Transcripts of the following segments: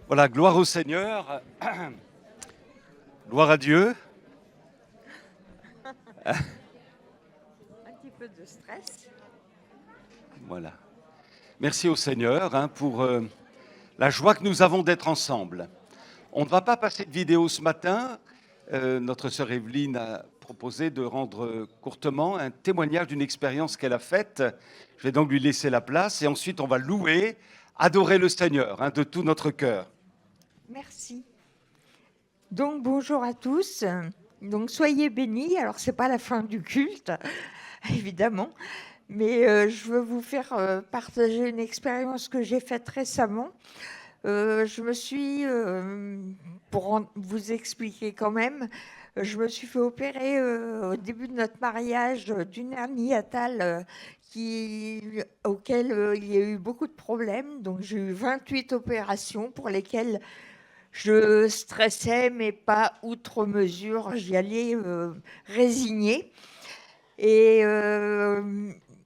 Voilà, gloire au Seigneur, gloire à Dieu. Un petit peu de stress. Voilà. Merci au Seigneur pour la joie que nous avons d'être ensemble. On ne va pas passer de vidéo ce matin. Notre sœur Evelyne a proposé de rendre courtement un témoignage d'une expérience qu'elle a faite. Je vais donc lui laisser la place et ensuite on va louer, adorer le Seigneur de tout notre cœur. Merci. Donc bonjour à tous. Donc soyez bénis. Alors c'est pas la fin du culte, évidemment, mais je veux vous faire partager une expérience que j'ai faite récemment. Je me suis, pour vous expliquer quand même, je me suis fait opérer au début de notre mariage d'une hernie hiatale auquel il y a eu beaucoup de problèmes. Donc j'ai eu 28 opérations pour lesquelles je stressais, mais pas outre mesure. J'y allais résignée. Et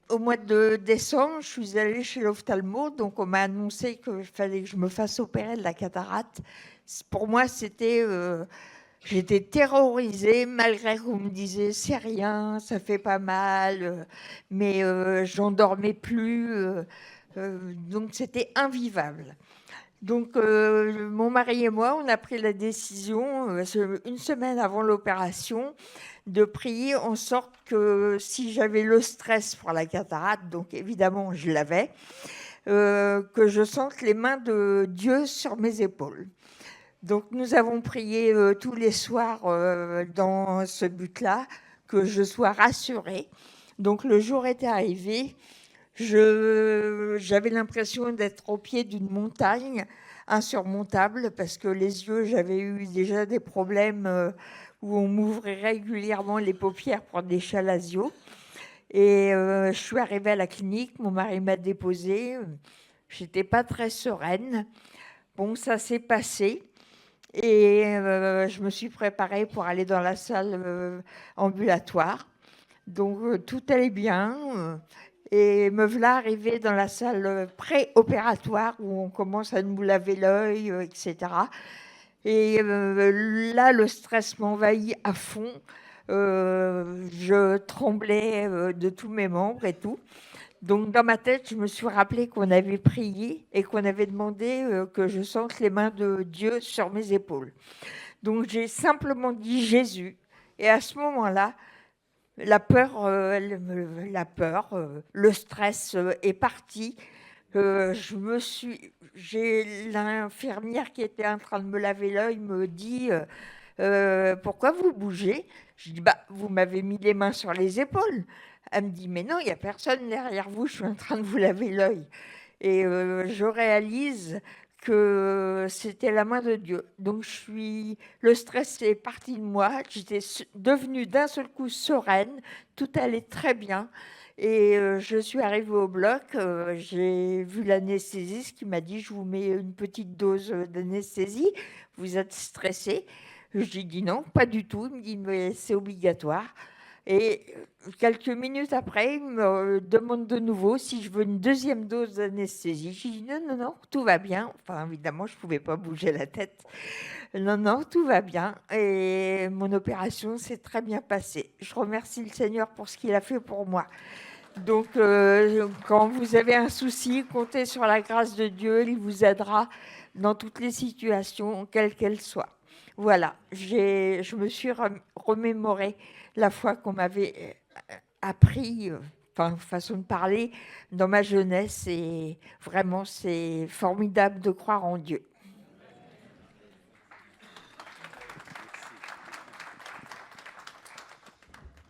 au mois de décembre, je suis allée chez l'ophtalmo, donc on m'a annoncé qu'il fallait que je me fasse opérer de la cataracte. Pour moi, j'étais terrorisée, malgré qu'on me disait c'est rien, ça fait pas mal, mais j'en dormais plus, donc c'était invivable. Donc, mon mari et moi, on a pris la décision, une semaine avant l'opération, de prier en sorte que si j'avais le stress pour la cataracte, donc évidemment je l'avais, que je sente les mains de Dieu sur mes épaules. Donc, nous avons prié tous les soirs dans ce but-là, que je sois rassurée. Donc, le jour était arrivé. J'avais l'impression d'être au pied d'une montagne insurmontable parce que les yeux, j'avais eu déjà des problèmes où on m'ouvrait régulièrement les paupières pour des chalasios. Et je suis arrivée à la clinique, mon mari m'a déposée. J'étais pas très sereine. Bon, ça s'est passé. Et je me suis préparée pour aller dans la salle ambulatoire. Donc tout allait bien. Et me voilà arrivée dans la salle pré-opératoire où on commence à nous laver l'œil, etc. Et là, le stress m'envahit à fond. Je tremblais de tous mes membres et tout. Donc dans ma tête, je me suis rappelé qu'on avait prié et qu'on avait demandé que je sente les mains de Dieu sur mes épaules. Donc j'ai simplement dit Jésus. Et à ce moment-là, le stress est parti. J'ai l'infirmière qui était en train de me laver l'œil me dit pourquoi vous bougez? Je dis vous m'avez mis les mains sur les épaules. Elle me dit mais non, il n'y a personne derrière vous, je suis en train de vous laver l'œil. Et je réalise que c'était la main de Dieu. Donc le stress est parti de moi. J'étais devenue d'un seul coup sereine. Tout allait très bien. Et je suis arrivée au bloc. J'ai vu l'anesthésiste qui m'a dit je vous mets une petite dose d'anesthésie. Vous êtes stressée? J'ai dit non, pas du tout. Il me dit mais c'est obligatoire. Et quelques minutes après, il me demande de nouveau si je veux une deuxième dose d'anesthésie. J'ai dit non, tout va bien. Enfin, évidemment, je ne pouvais pas bouger la tête. Non, tout va bien. Et mon opération s'est très bien passée. Je remercie le Seigneur pour ce qu'il a fait pour moi. Donc, quand vous avez un souci, comptez sur la grâce de Dieu. Il vous aidera dans toutes les situations, quelles qu'elles soient. Voilà, je me suis remémoré la fois qu'on m'avait appris, façon de parler, dans ma jeunesse. Et vraiment, c'est formidable de croire en Dieu.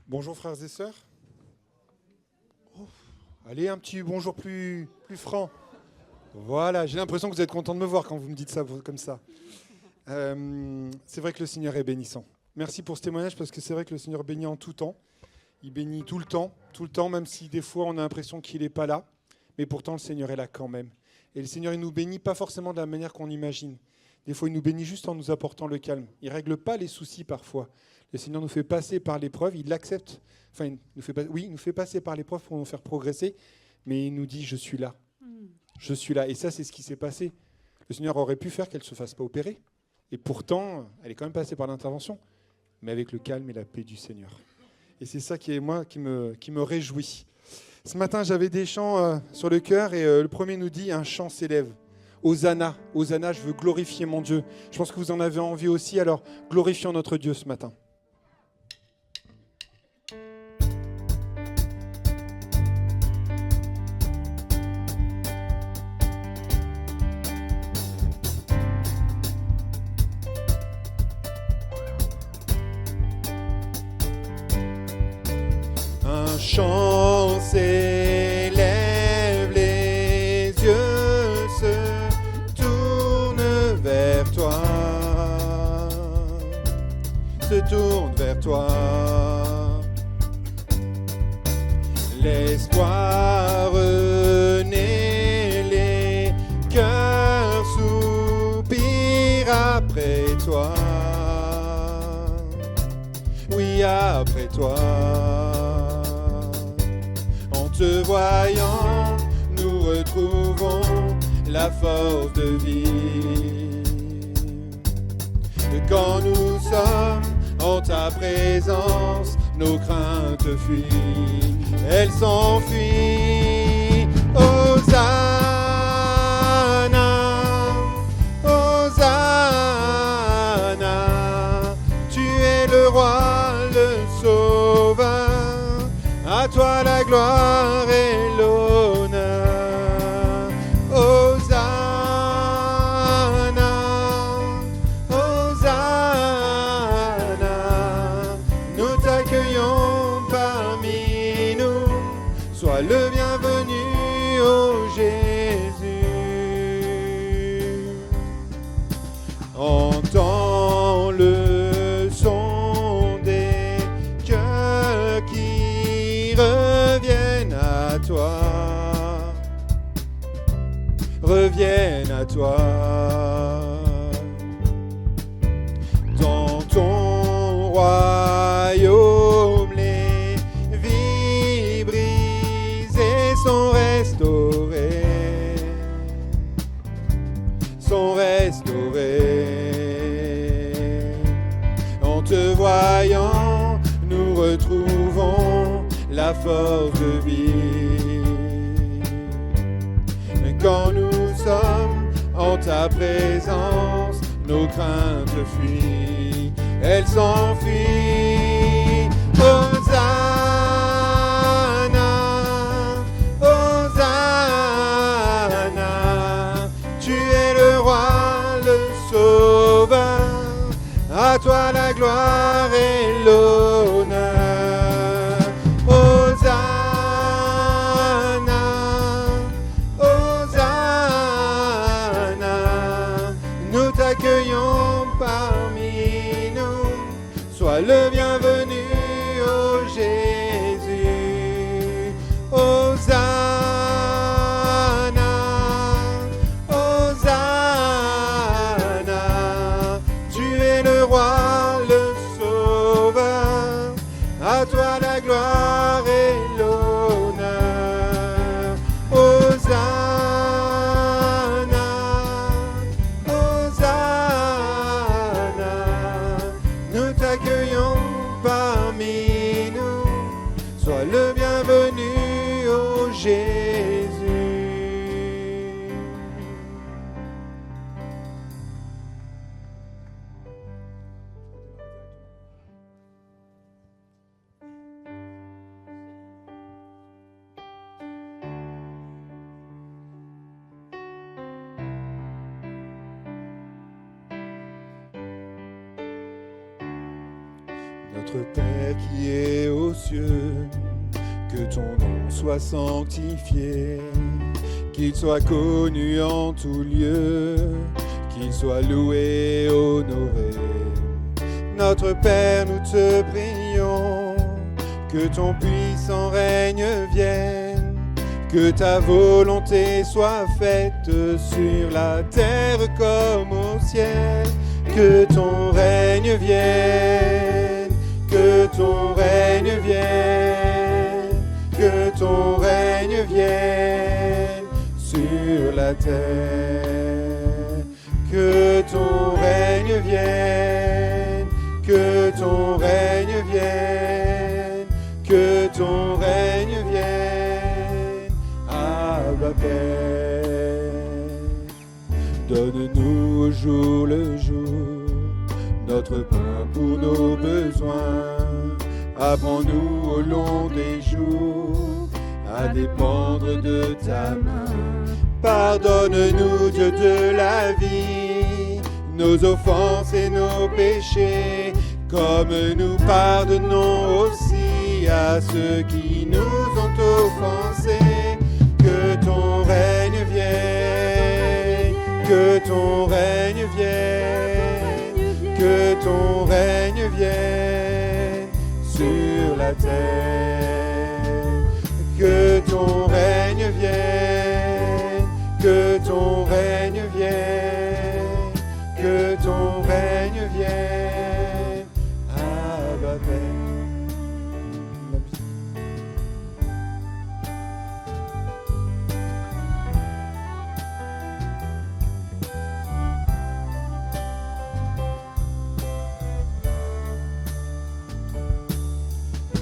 Bonjour frères et sœurs. Allez, un petit bonjour plus franc. Voilà, j'ai l'impression que vous êtes content de me voir quand vous me dites ça comme ça. C'est vrai que le Seigneur est bénissant. Merci pour ce témoignage parce que c'est vrai que le Seigneur bénit en tout temps. Il bénit tout le temps, même si des fois on a l'impression qu'il n'est pas là. Mais pourtant le Seigneur est là quand même. Et le Seigneur, il nous bénit pas forcément de la manière qu'on imagine. Des fois, il nous bénit juste en nous apportant le calme. Il ne règle pas les soucis parfois. Le Seigneur nous fait passer par l'épreuve, il l'accepte. Enfin, il nous fait passer par l'épreuve pour nous faire progresser, mais il nous dit « je suis là ». Je suis là. Et ça, c'est ce qui s'est passé. Le Seigneur aurait pu faire qu'elle ne se fasse pas opérer. Et pourtant, elle est quand même passée par l'intervention, mais avec le calme et la paix du Seigneur. Et c'est ça qui me réjouit. Ce matin, j'avais des chants sur le cœur et le premier nous dit, un chant s'élève. Hosanna, Hosanna, je veux glorifier mon Dieu. Je pense que vous en avez envie aussi, alors glorifions notre Dieu ce matin. Un chant s'élève, les yeux se tournent vers toi, se tournent vers toi. L'espoir renaît, les cœurs soupirent après toi. Oui, après toi. En te voyant, nous retrouvons la force de vie. Quand nous sommes en ta présence, nos craintes fuient, elles s'enfuient. Hosanna, Hosanna, tu es le roi, le sauveur. À toi la gloire et l'honneur. Hosanna, Hosanna, nous t'accueillons parmi nous. Sois le bienvenu, ô Jésus. Entends le son des cœurs qui reviennent à toi, reviennent à toi. Dans ton royaume, les vies brisées sont restaurées, sont restaurées. En te voyant, nous retrouvons la force de vie. Quand nous sommes en ta présence, nos craintes fuient, elles s'enfuient. Hosanna, Hosanna, tu es le roi, le sauveur. À toi la gloire et l'honneur. Accueillons parmi nous, sois le bienvenu, ô Jésus. Hosanna, Hosanna, tu es le roi, le sauveur. À toi la gloire et l'honneur. Hosanna. Accueillons parmi nous, sois le bienvenu, ô Jésus. Notre Père qui es aux cieux, que ton nom soit sanctifié, qu'il soit connu en tout lieu, qu'il soit loué, honoré. Notre Père, nous te prions, que ton puissant règne vienne, que ta volonté soit faite sur la terre comme au ciel, que ton règne vienne. Que ton règne vienne, que ton règne vienne sur la terre. Que ton règne vienne, que ton règne vienne, que ton règne vienne, Abba Père. Donne-nous au jour le jour notre pain pour nos besoins. Apprends-nous au long des jours à dépendre de ta main. Pardonne-nous, Dieu de la vie, nos offenses et nos péchés, comme nous pardonnons aussi à ceux qui nous ont offensés. Que ton règne vienne, que ton règne vienne, que ton règne vienne sur la terre. Que ton règne vienne, que ton règne vienne, que ton règne vienne, Abba Père.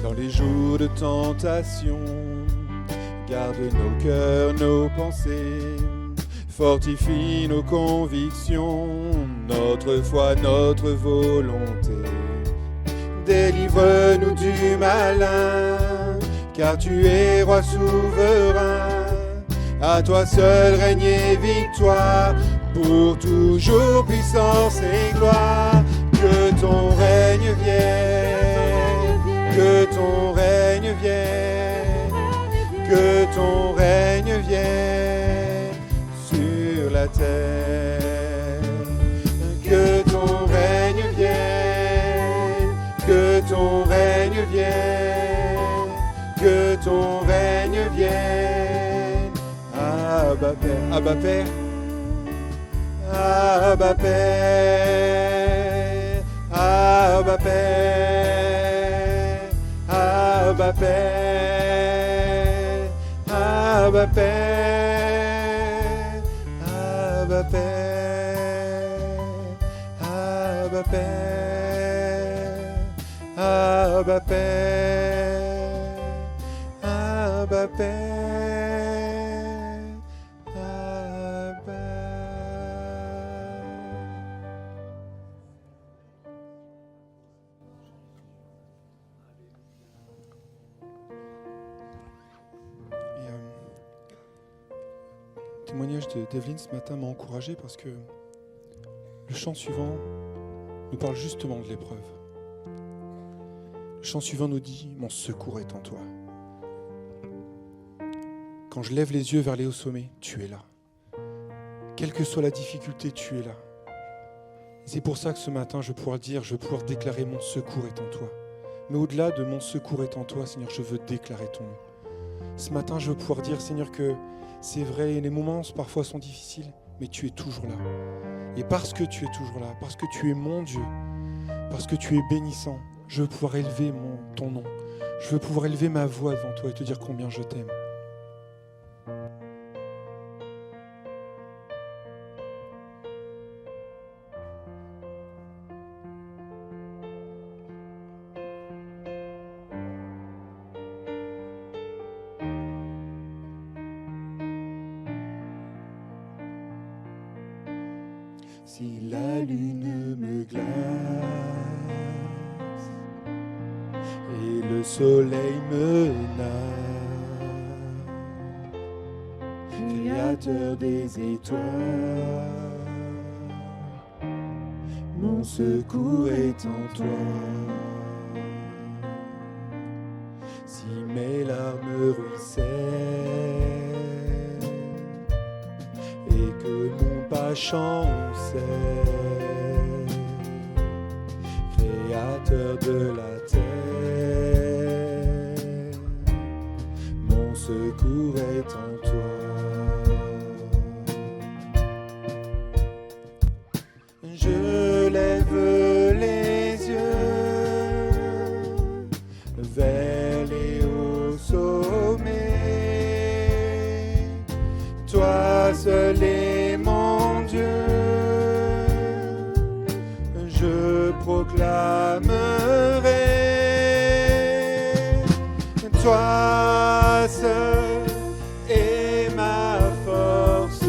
Dans les jours de tentation, garde nos cœurs, nos pensées, fortifie nos convictions, notre foi, notre volonté. Délivre-nous du malin, car tu es roi souverain. À toi seul règne et victoire, pour toujours puissance et gloire. Que ton règne vienne, que ton règne vienne, que ton règne vienne sur la terre. Que ton règne vienne, que ton règne vienne, que ton règne vienne, Abba Père, Abba Père, Abba Père, Abba Père, Abba Père, Abba Père, Abba Père, Abba Père, Abba Père, Abba Père, Abba. Le témoignage d'Evelyne ce matin m'a encouragé parce que le chant suivant nous parle justement de l'épreuve. Le chant suivant nous dit « Mon secours est en toi ». Quand je lève les yeux vers les hauts sommets, tu es là. Quelle que soit la difficulté, tu es là. C'est pour ça que ce matin, je vais pouvoir dire, je vais pouvoir déclarer « Mon secours est en toi ». Mais au-delà de « Mon secours est en toi », Seigneur, je veux déclarer ton nom. Ce matin, je veux pouvoir dire, Seigneur, que c'est vrai, les moments parfois sont difficiles, mais tu es toujours là. Et parce que tu es toujours là, parce que tu es mon Dieu, parce que tu es bénissant, je veux pouvoir élever ton nom. Je veux pouvoir élever ma voix devant toi et te dire combien je t'aime. Si la lune me glace et le soleil menace, Créateur des étoiles, mon secours est en toi. Si mes larmes ruissellent et que mon pas chancelle, Créateur de la terre, mon secours est en toi. Je lève les yeux vers les hauts sommets, toi seul est mon Dieu, proclamerai. Toi seul est ma force,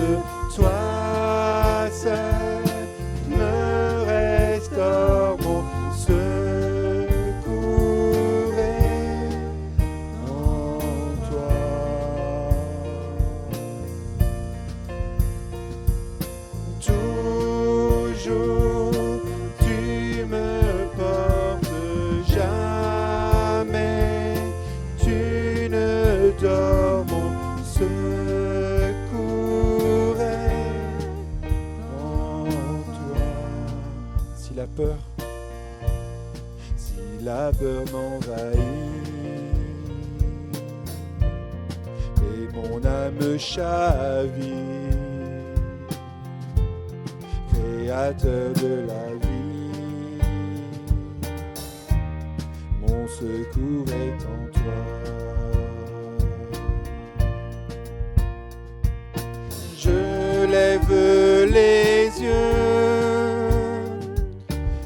toi seul me restaure mon secours est en toi. Toujours tu me portes, jamais tu ne dors, mon secours est en toi. Si la peur m'envahit et mon âme chavire, Créateur de la vie, mon secours est en toi. Je lève les yeux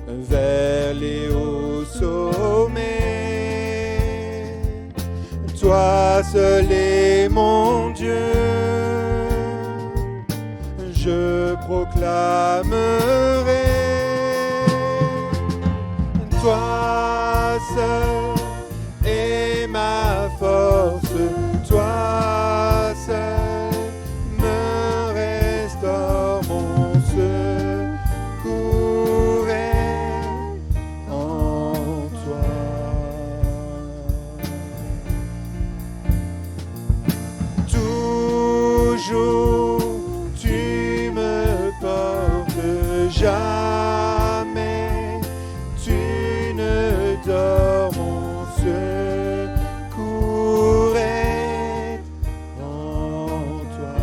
vers les hauts sommets. Toi seul est mon Dieu. Je proclamerai. Toi seul est ma force. Toi seul me restaure, mon secours est en toi. Toujours tu me portes, jamais tu ne dors, mon secours est en toi.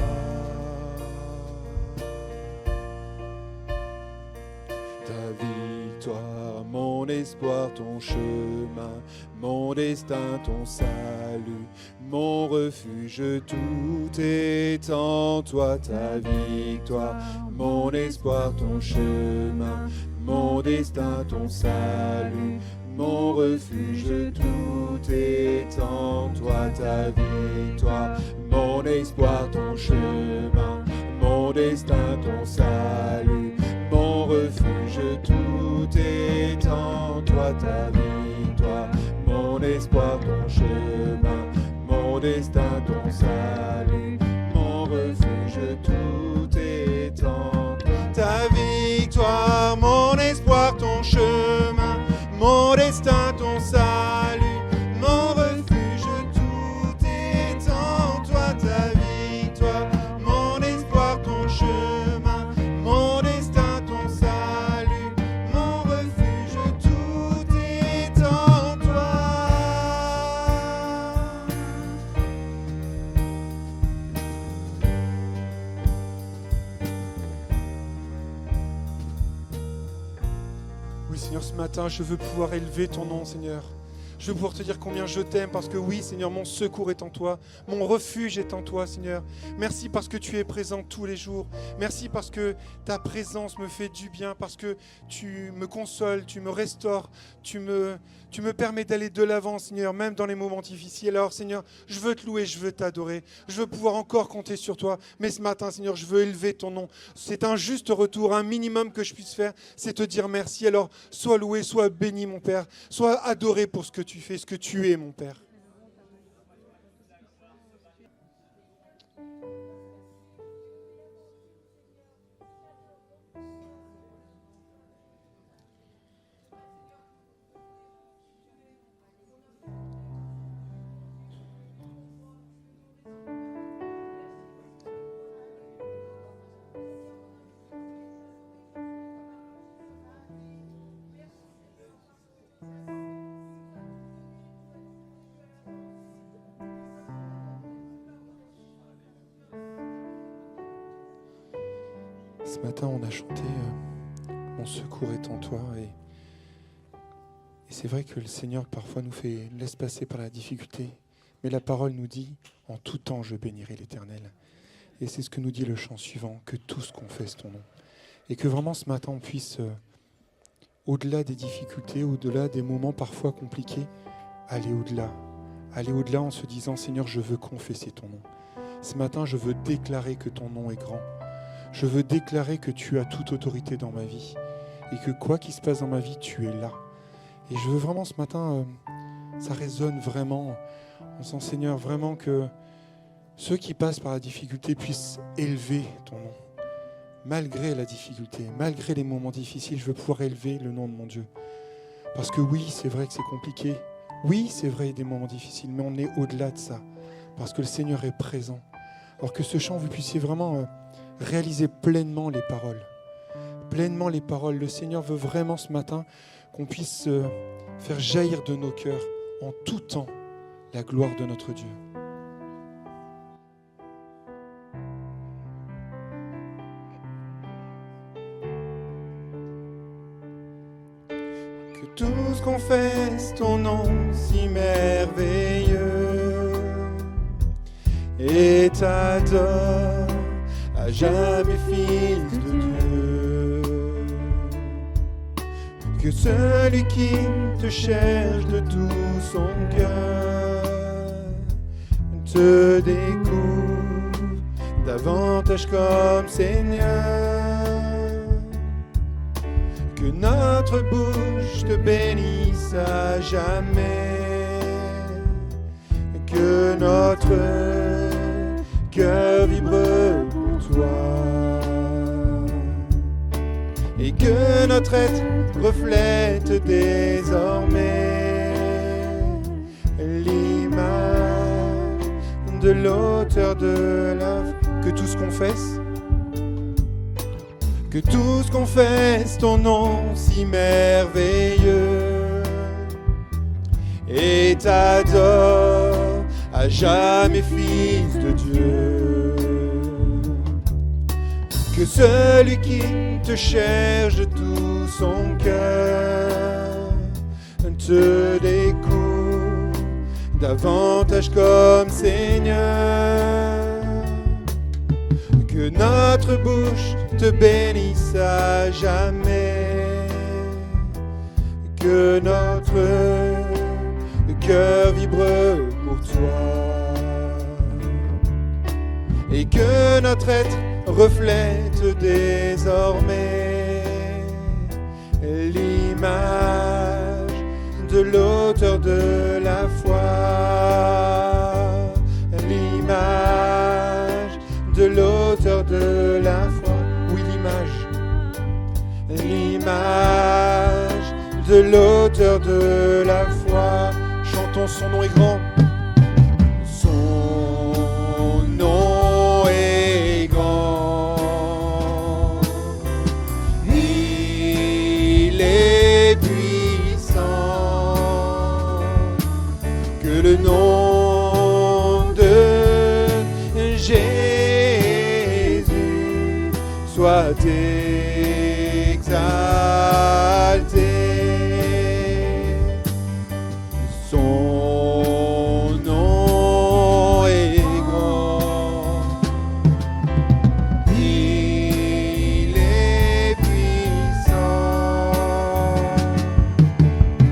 Ta victoire, mon espoir, ton chemin, mon destin, ton salut, mon refuge, tout est en toi. Ta victoire, mon espoir, ton chemin, mon destin, ton salut, mon refuge, tout est en toi. Ta victoire, mon espoir, ton chemin, mon destin, ton salut, mon refuge, tout est en toi. Ta victoire, mon espoir, ton chemin, mon destin, ton salut, mon refuge, tout est en toi. Ta victoire, mon espoir, ton chemin, mon destin, ton salut, mon refuge, tout est en toi. Ta victoire, mon espoir, ton chemin, mon destin, ton salut, mon refuge, tout est en toi. Oui, Seigneur, ce matin, je veux pouvoir élever ton nom, Seigneur. Je veux pouvoir te dire combien je t'aime parce que oui, Seigneur, mon secours est en toi. Mon refuge est en toi, Seigneur. Merci parce que tu es présent tous les jours. Merci parce que ta présence me fait du bien, parce que tu me consoles, tu me restaures, tu me permets d'aller de l'avant, Seigneur, même dans les moments difficiles. Alors, Seigneur, je veux te louer, je veux t'adorer. Je veux pouvoir encore compter sur toi. Mais ce matin, Seigneur, je veux élever ton nom. C'est un juste retour, un minimum que je puisse faire, c'est te dire merci. Alors, sois loué, sois béni, mon Père. Sois adoré pour ce que tu fais, ce que tu es, mon Père. Ce matin, on a chanté Mon secours est en toi. Et c'est vrai que le Seigneur, parfois, nous laisse passer par la difficulté. Mais la parole nous dit, en tout temps, je bénirai l'Éternel. Et c'est ce que nous dit le chant suivant, que tous confessent ton nom. Et que vraiment, ce matin, on puisse au-delà des difficultés, au-delà des moments parfois compliqués, aller au-delà. Aller au-delà en se disant, Seigneur, je veux confesser ton nom. Ce matin, je veux déclarer que ton nom est grand. Je veux déclarer que tu as toute autorité dans ma vie et que quoi qu'il se passe dans ma vie, tu es là. Et je veux vraiment ce matin, ça résonne vraiment en disant, Seigneur, vraiment que ceux qui passent par la difficulté puissent élever ton nom. Malgré la difficulté, malgré les moments difficiles, je veux pouvoir élever le nom de mon Dieu. Parce que oui, c'est vrai que c'est compliqué. Oui, c'est vrai, il y a des moments difficiles, mais on est au-delà de ça. Parce que le Seigneur est présent. Alors que ce chant, vous puissiez vraiment réaliser pleinement les paroles. Pleinement les paroles. Le Seigneur veut vraiment ce matin qu'on puisse faire jaillir de nos cœurs en tout temps la gloire de notre Dieu. Que tous confessent ton nom si merveilleux et t'adorent à jamais, Fils de Dieu. Que celui qui te cherche de tout son cœur te découvre davantage comme Seigneur. Que notre bouche te bénisse à jamais, que notre cœur vibre pour toi, et que notre être reflète désormais l'image de l'auteur de la vie. Que tous confessent, que tous confessent ton nom si merveilleux et t'adorent à jamais, Fils de Dieu. Que celui qui te cherche de tout son cœur te découvre davantage comme Seigneur. Que notre bouche te bénisse à jamais, que notre cœur vibre pour toi, et que notre être reflète désormais l'image de l'auteur de la foi, l'image de l'auteur de la foi. Oui, l'image de l'auteur de la foi. Chantons, son nom est grand. Son nom est grand. Il est puissant. Que le nom de Jésus soit exalté. Son nom est grand. Il est puissant.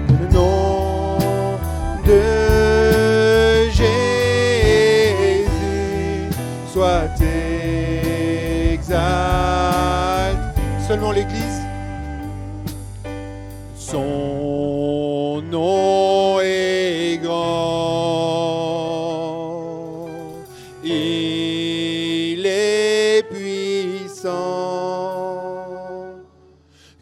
Le nom de Jésus soit exalté. Seulement l'Église. Son nom est grand. Il est puissant.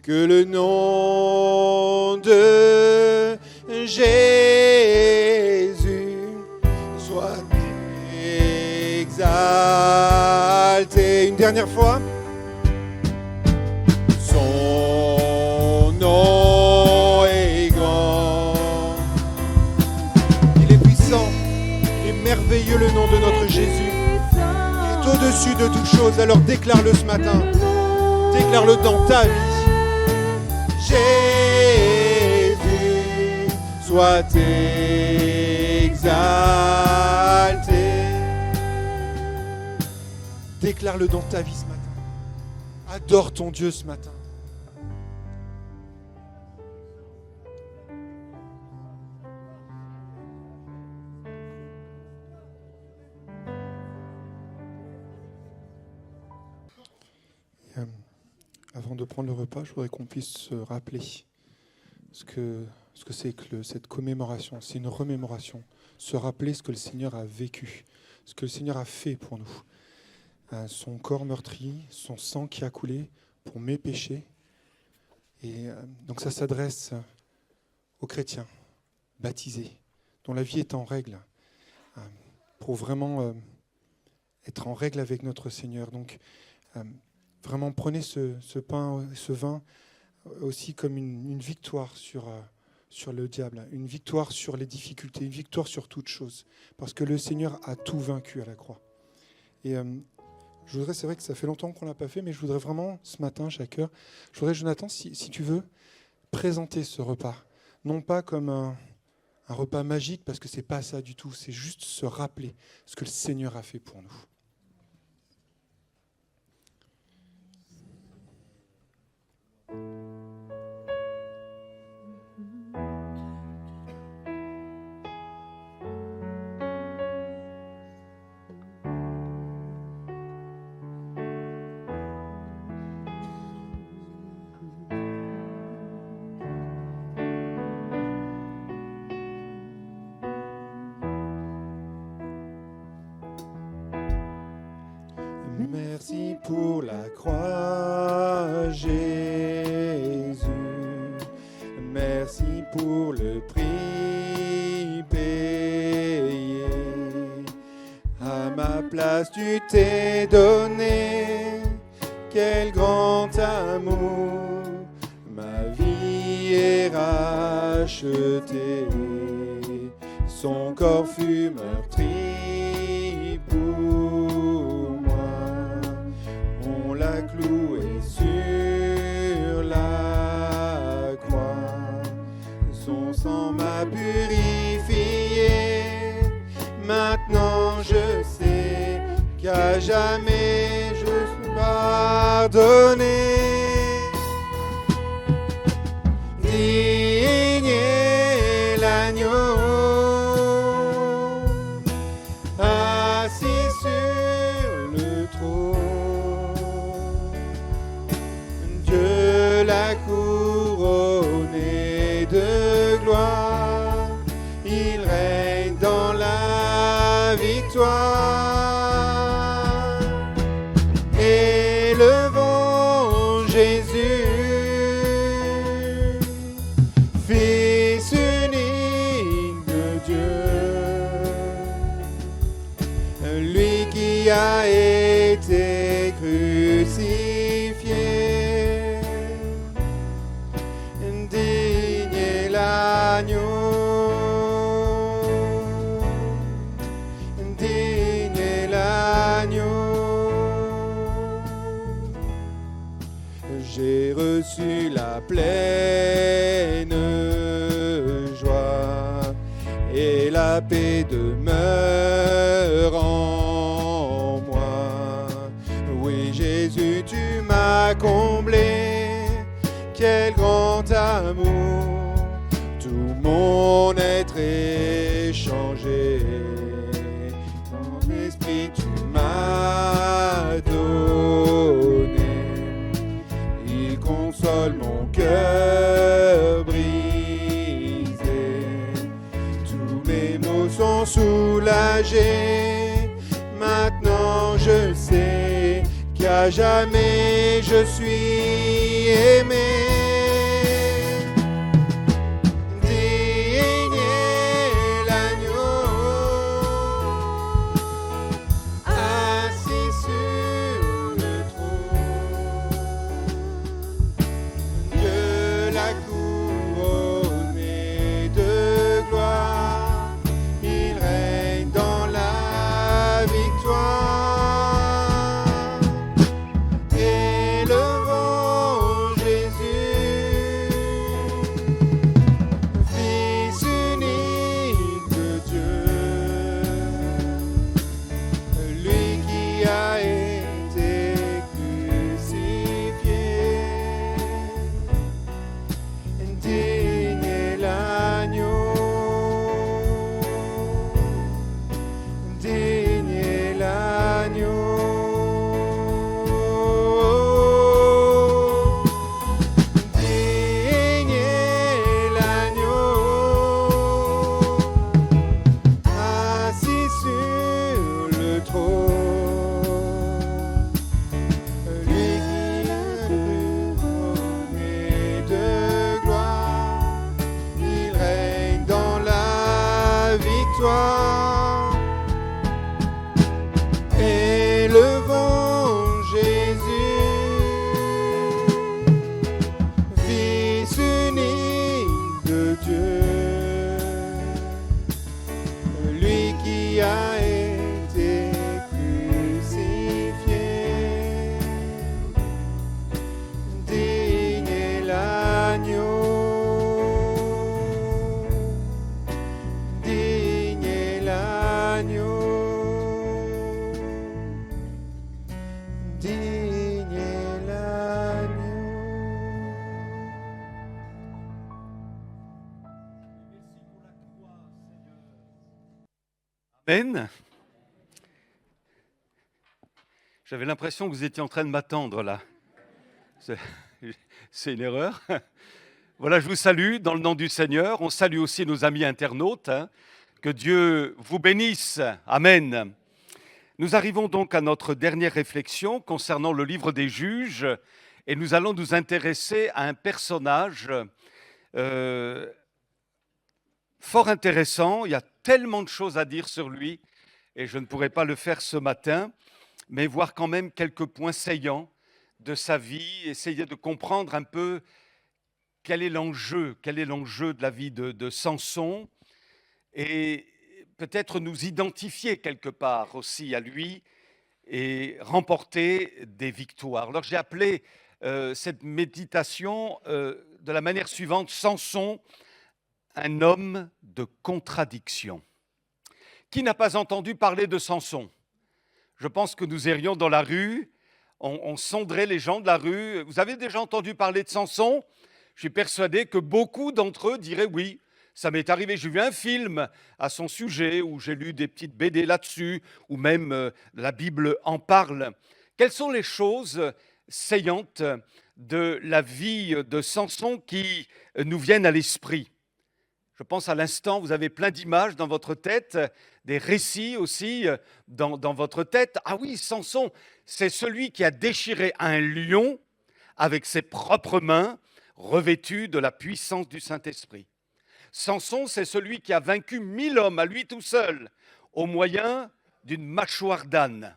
Que le nom de Jésus soit exalté. Une dernière fois. Son nom est grand. Il est puissant et merveilleux le nom de notre Jésus. Il est au-dessus de toute chose. Alors déclare-le ce matin. Déclare-le dans ta vie. Jésus soit exalté. Déclare-le dans ta vie ce matin. Adore ton Dieu ce matin. de prendre le repas, je voudrais qu'on puisse se rappeler ce que c'est que cette commémoration. C'est une remémoration. Se rappeler ce que le Seigneur a vécu, ce que le Seigneur a fait pour nous. Son corps meurtri, son sang qui a coulé pour mes péchés. Et donc ça s'adresse aux chrétiens baptisés, dont la vie est en règle, pour vraiment être en règle avec notre Seigneur. Donc vraiment prenez ce pain, ce vin aussi comme une victoire sur le diable, une victoire sur les difficultés, une victoire sur toute chose, parce que le Seigneur a tout vaincu à la croix. Et je voudrais, c'est vrai que ça fait longtemps qu'on ne l'a pas fait, mais je voudrais vraiment, ce matin, chaque heure, je voudrais, Jonathan, si tu veux, présenter ce repas. Non pas comme un repas magique, parce que ce n'est pas ça du tout, c'est juste se rappeler ce que le Seigneur a fait pour nous. Merci pour la croix, Jésus. Merci pour le prix payé. À ma place, tu t'es donné. Quel grand amour. Ma vie est rachetée. Son corps fut meurtri pour moi. On l'a cloué sur la croix. Son sang m'a purifié. Maintenant je sais qu'à jamais je suis pardonné. Digne est l'agneau assis sur le trône. Dieu l'a couronné de gloire. Il règne dans la victoire. Élevons Jésus, Fils unique de Dieu, lui qui a été crucifié. Digne est l'agneau, digne est l'agneau. J'ai reçu la pleine joie et la paix demeure en moi. Oui, Jésus, tu m'as comblé. Quel grand amour, tout mon être est changé. Ton esprit tu m'as donné. Il console mon cœur brisé. Tous mes maux sont soulagés. Maintenant je sais qu'à jamais je suis aimé. Digne est l'agneau assis sur le trône. Dieu l'a couronné de gloire. Il règne dans la victoire. Élevons Jésus, Amen. J'avais l'impression que vous étiez en train de m'attendre là. C'est une erreur. Voilà, je vous salue dans le nom du Seigneur. On salue aussi nos amis internautes. Que Dieu vous bénisse. Amen. Nous arrivons donc à notre dernière réflexion concernant le livre des Juges et nous allons nous intéresser à un personnage fort intéressant. Il y a tellement de choses à dire sur lui et je ne pourrai pas le faire ce matin, mais voir quand même quelques points saillants de sa vie, essayer de comprendre un peu quel est l'enjeu de la vie de Samson et peut-être nous identifier quelque part aussi à lui et remporter des victoires. Alors j'ai appelé cette méditation de la manière suivante, Samson, un homme de contradiction. Qui n'a pas entendu parler de Samson? Je pense que nous irions dans la rue, on sonderait les gens de la rue. Vous avez déjà entendu parler de Samson? Je suis persuadé que beaucoup d'entre eux diraient oui. Ça m'est arrivé, j'ai vu un film à son sujet, où j'ai lu des petites BD là-dessus, ou même la Bible en parle. Quelles sont les choses saillantes de la vie de Samson qui nous viennent à l'esprit? Je pense à l'instant, vous avez plein d'images dans votre tête, des récits aussi dans votre tête. Ah oui, Samson, c'est celui qui a déchiré un lion avec ses propres mains, revêtu de la puissance du Saint-Esprit. Samson, c'est celui qui a vaincu 1000 hommes à lui tout seul, au moyen d'une mâchoire d'âne.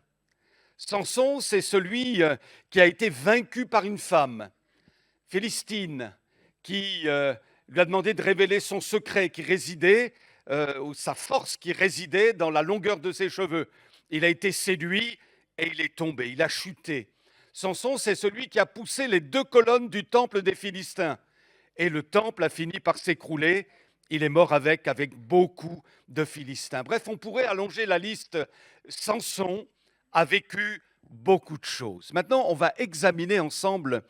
Samson, c'est celui qui a été vaincu par une femme, Philistine, qui lui a demandé de révéler son secret qui résidait, ou sa force qui résidait dans la longueur de ses cheveux. Il a été séduit et il est tombé, il a chuté. Samson, c'est celui qui a poussé les 2 colonnes du temple des Philistins. Et le temple a fini par s'écrouler. Il est mort avec beaucoup de Philistins. Bref, on pourrait allonger la liste. Samson a vécu beaucoup de choses. Maintenant, on va examiner ensemble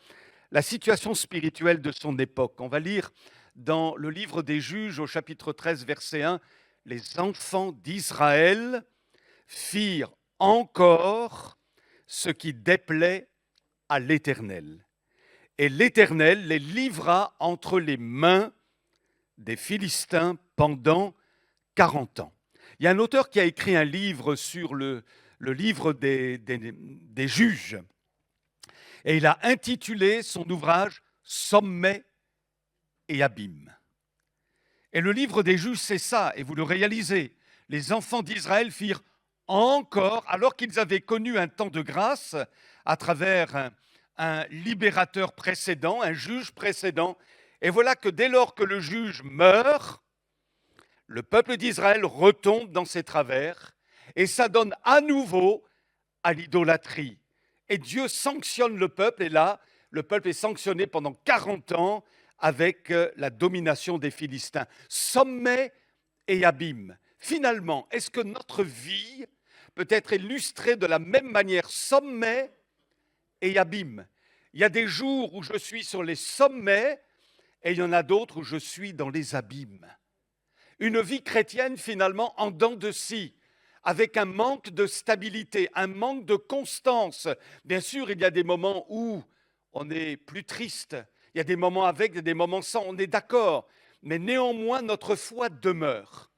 la situation spirituelle de son époque. On va lire dans le livre des Juges, au chapitre 13, verset 1, « Les enfants d'Israël firent encore ce qui déplaît à l'Éternel. Et l'Éternel les livra entre les mains des Philistins pendant 40 ans. » Il y a un auteur qui a écrit un livre sur le livre des juges. Et il a intitulé son ouvrage « Sommet et abîme ». Et le livre des juges, c'est ça, et vous le réalisez. Les enfants d'Israël firent encore, alors qu'ils avaient connu un temps de grâce à travers un libérateur précédent, un juge précédent. Et voilà que dès lors que le juge meurt, le peuple d'Israël retombe dans ses travers et ça donne à nouveau à l'idolâtrie. Et Dieu sanctionne le peuple et là, le peuple est sanctionné pendant 40 ans avec la domination des Philistins. Sommet et abîme. Finalement, est-ce que notre vie peut être illustrée de la même manière, sommet et abîme? Il y a des jours où je suis sur les sommets et il y en a d'autres où je suis dans les abîmes. Une vie chrétienne finalement en dents de scie, avec un manque de stabilité, un manque de constance. Bien sûr, il y a des moments où on est plus triste, il y a des moments avec, il y a des moments sans, on est d'accord, mais néanmoins notre foi demeure.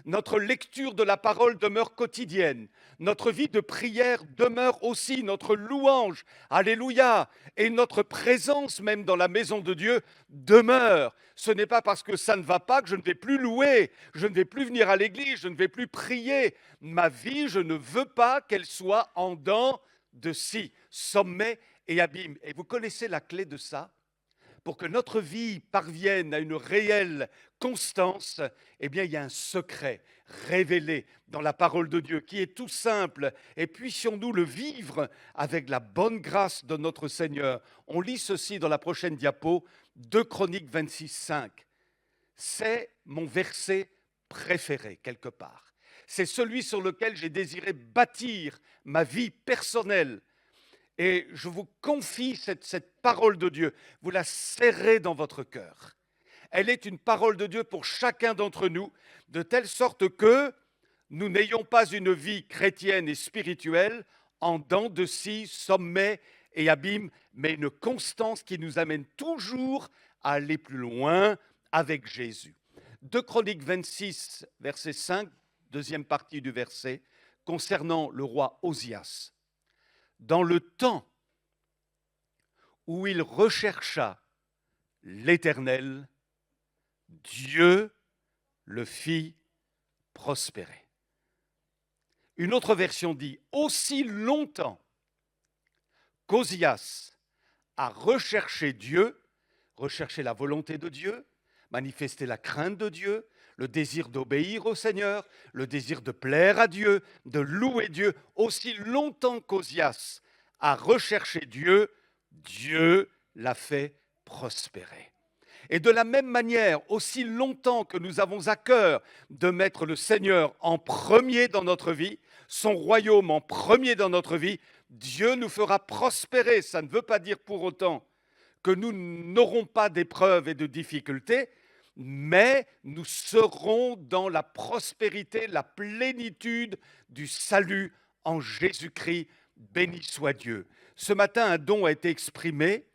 Notre lecture de la parole demeure quotidienne. Notre vie de prière demeure aussi, notre louange, alléluia, et notre présence même dans la maison de Dieu demeure. Ce n'est pas parce que ça ne va pas que je ne vais plus louer, je ne vais plus venir à l'église, je ne vais plus prier. Ma vie, je ne veux pas qu'elle soit en dents de scie, sommet et abîme. Et vous connaissez la clé de ça? Pour que notre vie parvienne à une réelle constance, eh bien, il y a un secret révélé dans la parole de Dieu qui est tout simple. Et puissions-nous le vivre avec la bonne grâce de notre Seigneur. On lit ceci dans la prochaine diapo, 2 Chroniques 26, 5. C'est mon verset préféré quelque part. C'est celui sur lequel j'ai désiré bâtir ma vie personnelle. Et je vous confie cette parole de Dieu. Vous la serrez dans votre cœur. Elle est une parole de Dieu pour chacun d'entre nous, de telle sorte que nous n'ayons pas une vie chrétienne et spirituelle en dents de scie, sommets et abîmes, mais une constance qui nous amène toujours à aller plus loin avec Jésus. 2 Chroniques 26, verset 5, deuxième partie du verset, concernant le roi Osias. Dans le temps où il rechercha l'Éternel, Dieu le fit prospérer. Une autre version dit, aussi longtemps qu'Osias a recherché Dieu, recherché la volonté de Dieu, manifesté la crainte de Dieu, le désir d'obéir au Seigneur, le désir de plaire à Dieu, de louer Dieu, aussi longtemps qu'Osias a recherché Dieu, Dieu l'a fait prospérer. Et de la même manière, aussi longtemps que nous avons à cœur de mettre le Seigneur en premier dans notre vie, son royaume en premier dans notre vie, Dieu nous fera prospérer. Ça ne veut pas dire pour autant que nous n'aurons pas d'épreuves et de difficultés, mais nous serons dans la prospérité, la plénitude du salut en Jésus-Christ. Béni soit Dieu. Ce matin, un don a été exprimé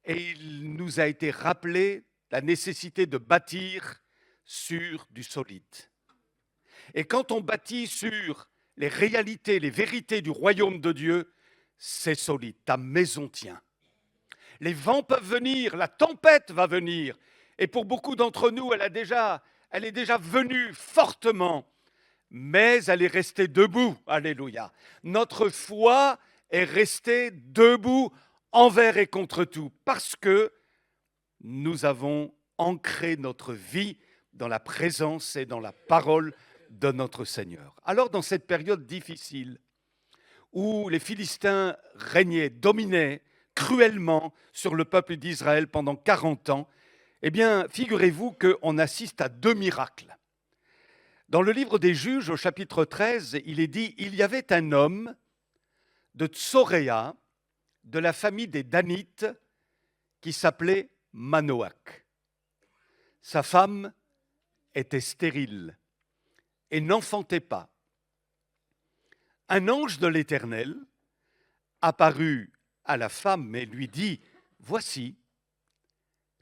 et il nous a été rappelé la nécessité de bâtir sur du solide. Et quand on bâtit sur les réalités, les vérités du royaume de Dieu, c'est solide, ta maison tient. Les vents peuvent venir, la tempête va venir, et pour beaucoup d'entre nous, elle est déjà venue fortement, mais elle est restée debout, alléluia. Notre foi est restée debout envers et contre tout, parce que nous avons ancré notre vie dans la présence et dans la parole de notre Seigneur. Alors, dans cette période difficile, où les Philistins régnaient, dominaient cruellement sur le peuple d'Israël pendant 40 ans, eh bien, figurez-vous qu'on assiste à 2 miracles. Dans le livre des Juges, au chapitre 13, il est dit « Il y avait un homme de Tsoréa, de la famille des Danites, qui s'appelait Manoach. Sa femme était stérile et n'enfantait pas. Un ange de l'Éternel apparut à la femme et lui dit « Voici,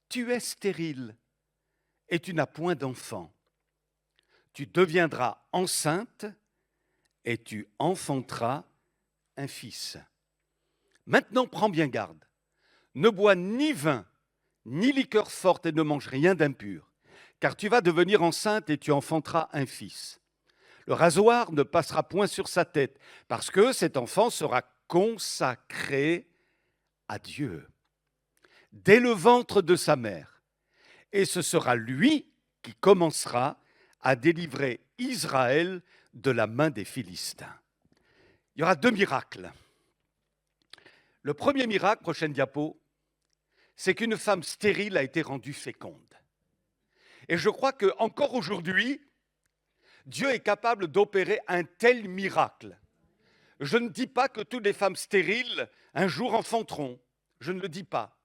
tu es stérile et tu n'as point d'enfant. Tu deviendras enceinte et tu enfanteras un fils. Maintenant, prends bien garde. Ne bois ni vin, ni liqueur forte et ne mange rien d'impur, car tu vas devenir enceinte et tu enfanteras un fils. Le rasoir ne passera point sur sa tête, parce que cet enfant sera consacré à Dieu, dès le ventre de sa mère. Et ce sera lui qui commencera à délivrer Israël de la main des Philistins. » Il y aura 2 miracles. Le premier miracle, prochaine diapo, c'est qu'une femme stérile a été rendue féconde. Et je crois qu'encore aujourd'hui, Dieu est capable d'opérer un tel miracle. Je ne dis pas que toutes les femmes stériles, un jour, enfanteront. Je ne le dis pas.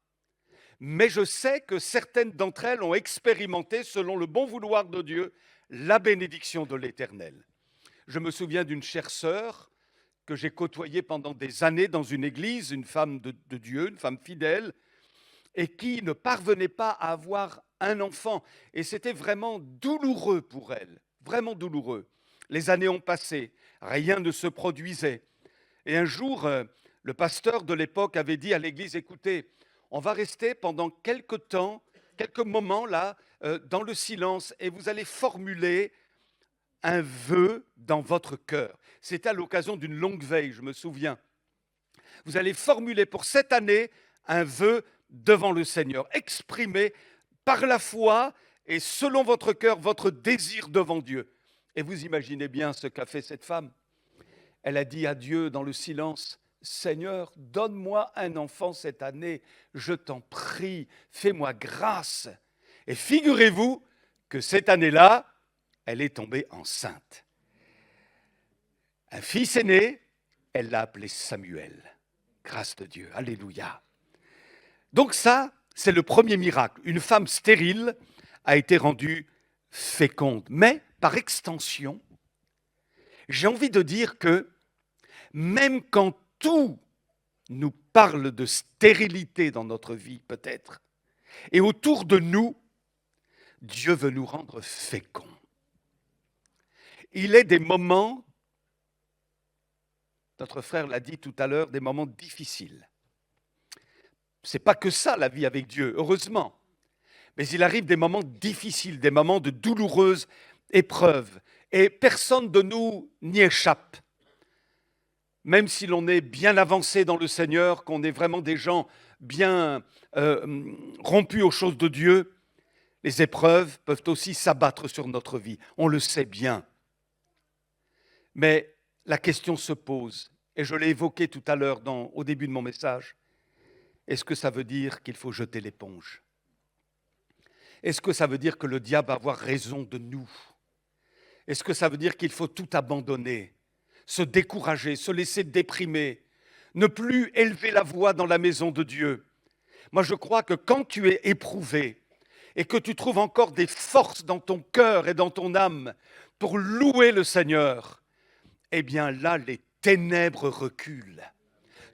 Mais je sais que certaines d'entre elles ont expérimenté, selon le bon vouloir de Dieu, la bénédiction de l'Éternel. Je me souviens d'une chère sœur que j'ai côtoyée pendant des années dans une église, une femme de Dieu, une femme fidèle, et qui ne parvenait pas à avoir un enfant. Et c'était vraiment douloureux pour elle, vraiment douloureux. Les années ont passé, rien ne se produisait. Et un jour, le pasteur de l'époque avait dit à l'église, écoutez, on va rester pendant quelques temps, quelques moments là, dans le silence, et vous allez formuler un vœu dans votre cœur. C'était à l'occasion d'une longue veille, je me souviens. Vous allez formuler pour cette année un vœu devant le Seigneur. Exprimez par la foi et selon votre cœur, votre désir devant Dieu. Et vous imaginez bien ce qu'a fait cette femme. Elle a dit à Dieu dans le silence, « Seigneur, donne-moi un enfant cette année, je t'en prie, fais-moi grâce. » Et figurez-vous que cette année-là, elle est tombée enceinte. Un fils est né, elle l'a appelé Samuel. Grâce de Dieu, alléluia. Donc ça, c'est le premier miracle. Une femme stérile a été rendue féconde. Mais, par extension, J'ai envie de dire que même quand tout nous parle de stérilité dans notre vie, peut-être, et autour de nous, Dieu veut nous rendre féconds. Il est des moments, notre frère l'a dit tout à l'heure, des moments difficiles. Ce n'est pas que ça la vie avec Dieu, heureusement. Mais il arrive des moments difficiles, des moments de douloureuses épreuves. Et personne de nous n'y échappe. Même si l'on est bien avancé dans le Seigneur, qu'on est vraiment des gens bien rompus aux choses de Dieu, les épreuves peuvent aussi s'abattre sur notre vie. On le sait bien. Mais la question se pose, et je l'ai évoqué tout à l'heure au début de mon message. Est-ce que ça veut dire qu'il faut jeter l'éponge? Est-ce que ça veut dire que le diable va avoir raison de nous? Est-ce que ça veut dire qu'il faut tout abandonner, se décourager, se laisser déprimer, ne plus élever la voix dans la maison de Dieu? Moi, je crois que quand tu es éprouvé et que tu trouves encore des forces dans ton cœur et dans ton âme pour louer le Seigneur, eh bien là, les ténèbres reculent.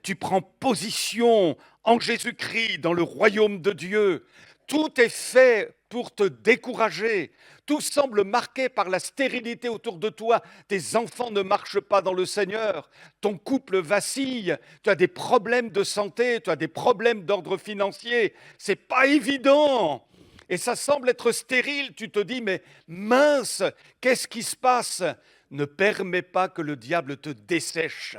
Tu prends position en Jésus-Christ, dans le royaume de Dieu. Tout est fait pour te décourager. Tout semble marqué par la stérilité autour de toi. Tes enfants ne marchent pas dans le Seigneur. Ton couple vacille. Tu as des problèmes de santé. Tu as des problèmes d'ordre financier. C'est pas évident. Et ça semble être stérile. Tu te dis, mais mince, qu'est-ce qui se passe? Ne permets pas que le diable te dessèche.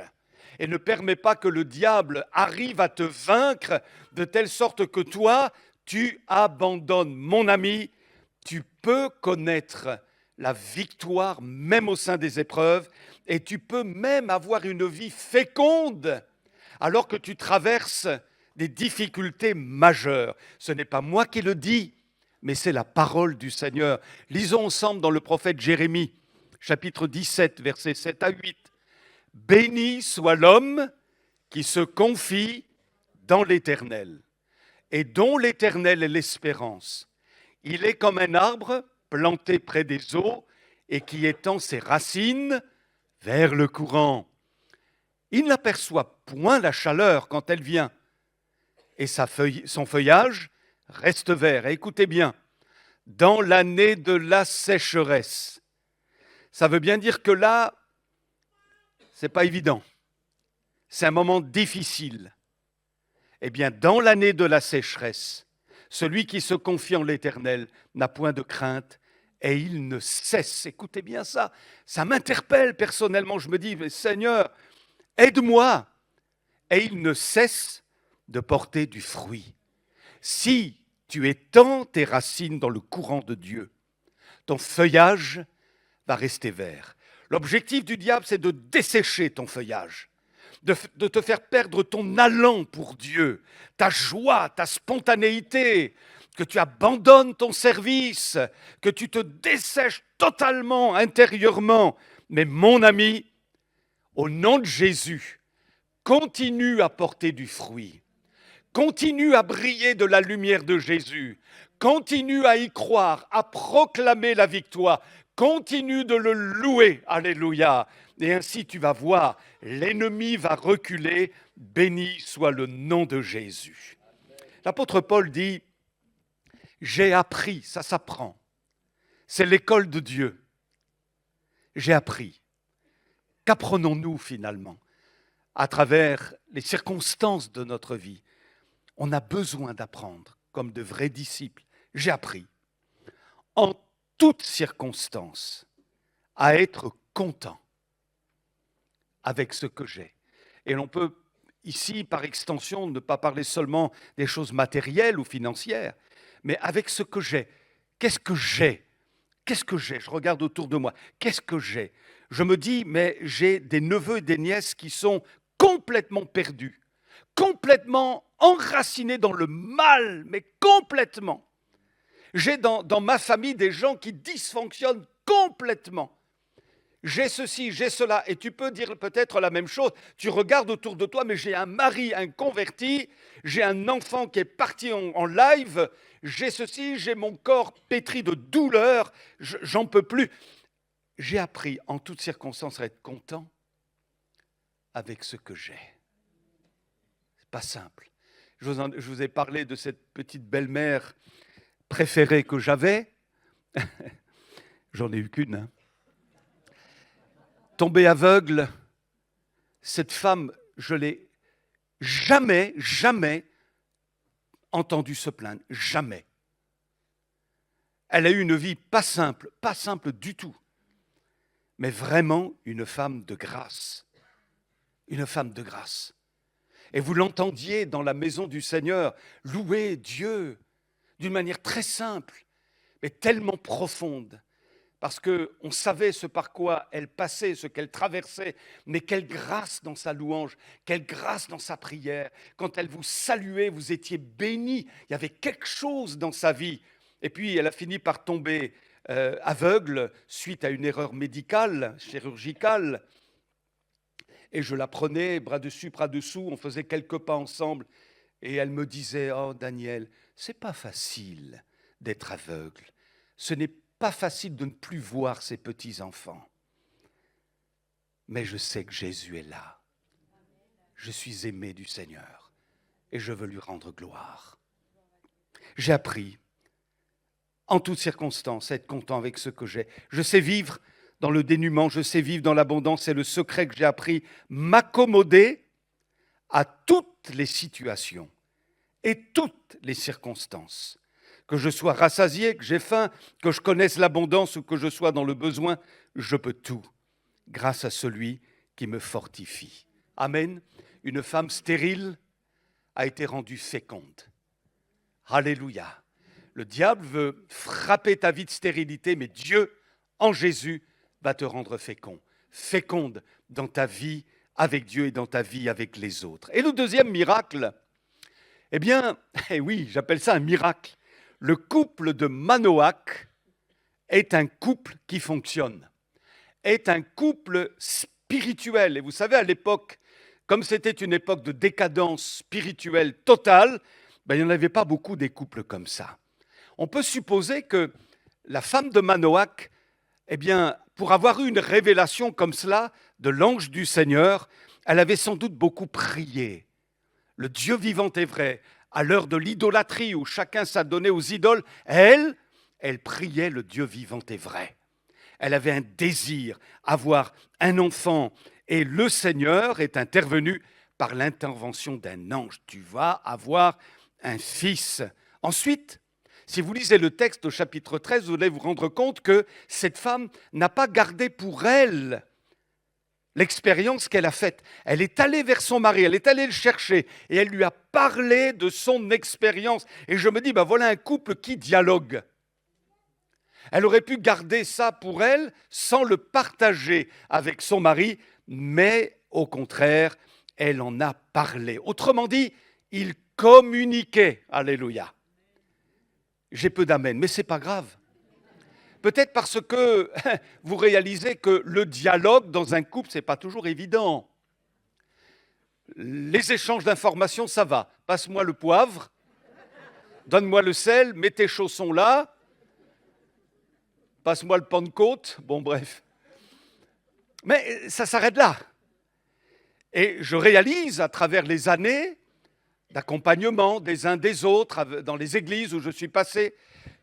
Et ne permets pas que le diable arrive à te vaincre de telle sorte que toi, tu abandonnes. Mon ami, tu peux connaître la victoire même au sein des épreuves et tu peux même avoir une vie féconde alors que tu traverses des difficultés majeures. Ce n'est pas moi qui le dis, mais c'est la parole du Seigneur. Lisons ensemble dans le prophète Jérémie, chapitre 17, versets 7 à 8. Béni soit l'homme qui se confie dans l'Éternel et dont l'Éternel est l'espérance. Il est comme un arbre planté près des eaux et qui étend ses racines vers le courant. Il n'aperçoit point la chaleur quand elle vient et son feuillage reste vert. Et écoutez bien, dans l'année de la sécheresse. Ça veut bien dire que là, ce n'est pas évident. C'est un moment difficile. Eh bien, dans l'année de la sécheresse, celui qui se confie en l'Éternel n'a point de crainte et il ne cesse. Écoutez bien ça, ça m'interpelle personnellement. Je me dis, Seigneur, aide-moi. Et il ne cesse de porter du fruit. Si tu étends tes racines dans le courant de Dieu, ton feuillage va rester vert. L'objectif du diable, c'est de dessécher ton feuillage, de te faire perdre ton allant pour Dieu, ta joie, ta spontanéité, que tu abandonnes ton service, que tu te dessèches totalement intérieurement. Mais mon ami, au nom de Jésus, continue à porter du fruit, continue à briller de la lumière de Jésus, continue à y croire, à proclamer la victoire, continue de le louer, alléluia. Et ainsi tu vas voir, l'ennemi va reculer, béni soit le nom de Jésus. L'apôtre Paul dit, j'ai appris, ça s'apprend, c'est l'école de Dieu. J'ai appris. Qu'apprenons-nous finalement à travers les circonstances de notre vie? On a besoin d'apprendre comme de vrais disciples. J'ai appris en toutes circonstances à être content avec ce que j'ai. Et l'on peut ici, par extension, ne pas parler seulement des choses matérielles ou financières, mais avec ce que j'ai. Qu'est-ce que j'ai? Qu'est-ce que j'ai? Je regarde autour de moi. Qu'est-ce que j'ai? Je me dis, mais j'ai des neveux et des nièces qui sont complètement perdus, complètement enracinés dans le mal, mais complètement. J'ai dans ma famille des gens qui dysfonctionnent complètement. J'ai ceci, j'ai cela. Et tu peux dire peut-être la même chose. Tu regardes autour de toi, mais j'ai un mari inconverti, j'ai un enfant qui est parti en live, j'ai ceci, j'ai mon corps pétri de douleur, j'en peux plus. j'ai appris en toutes circonstances à être content avec ce que j'ai. C'est pas simple. Je vous ai parlé de cette petite belle-mère préférée que j'avais. J'en ai eu qu'une. Hein. Tombée aveugle, cette femme, je l'ai jamais entendu se plaindre. Jamais. Elle a eu une vie pas simple du tout. Mais vraiment une femme de grâce. Une femme de grâce. Et vous l'entendiez dans la maison du Seigneur louer Dieu d'une manière très simple, mais tellement profonde. Parce qu'on savait ce par quoi elle passait, ce qu'elle traversait, mais quelle grâce dans sa louange, quelle grâce dans sa prière. Quand elle vous saluait, vous étiez bénis, il y avait quelque chose dans sa vie. Et puis elle a fini par tomber aveugle suite à une erreur médicale, chirurgicale. Et je la prenais bras dessus, bras dessous, on faisait quelques pas ensemble. Et elle me disait, oh Daniel, c'est pas facile d'être aveugle. Ce n'est pas facile de ne plus voir ses petits-enfants. Mais je sais que Jésus est là. Je suis aimé du Seigneur et je veux lui rendre gloire. J'ai appris, en toutes circonstances, à être content avec ce que j'ai. Je sais vivre dans le dénuement, je sais vivre dans l'abondance. C'est le secret que j'ai appris, m'accommoder à toutes les situations et toutes les circonstances. Que je sois rassasié, que j'ai faim, que je connaisse l'abondance ou que je sois dans le besoin, je peux tout, grâce à celui qui me fortifie. Amen. Une femme stérile a été rendue féconde. Alléluia. Le diable veut frapper ta vie de stérilité, mais Dieu, en Jésus, va te rendre fécond. Féconde dans ta vie avec Dieu et dans ta vie avec les autres. Et le deuxième miracle, eh bien, oui, j'appelle ça un miracle. Le couple de Manoach est un couple qui fonctionne, est un couple spirituel. Et vous savez, à l'époque, comme c'était une époque de décadence spirituelle totale, il n'y en avait pas beaucoup des couples comme ça. On peut supposer que la femme de Manoach, eh bien, pour avoir eu une révélation comme cela de l'ange du Seigneur, elle avait sans doute beaucoup prié. Le Dieu vivant est vrai. À l'heure de l'idolâtrie où chacun s'adonnait aux idoles, elle priait le Dieu vivant et vrai. Elle avait un désir, avoir un enfant. Et le Seigneur est intervenu par l'intervention d'un ange. Tu vas avoir un fils. Ensuite, si vous lisez le texte au chapitre 13, vous allez vous rendre compte que cette femme n'a pas gardé pour elle l'expérience qu'elle a faite. Elle est allée vers son mari, elle est allée le chercher et elle lui a parlé de son expérience. Et je me dis, voilà un couple qui dialogue. Elle aurait pu garder ça pour elle sans le partager avec son mari, mais au contraire, elle en a parlé. Autrement dit, ils communiquaient. Alléluia. J'ai peu d'amen, mais ce n'est pas grave. Peut-être parce que vous réalisez que le dialogue dans un couple, ce n'est pas toujours évident. Les échanges d'informations, ça va. Passe-moi le poivre, donne-moi le sel, mets tes chaussons là, passe-moi le Pentecôte, bon bref. Mais ça s'arrête là. Et je réalise à travers les années d'accompagnement des uns des autres dans les églises où je suis passé,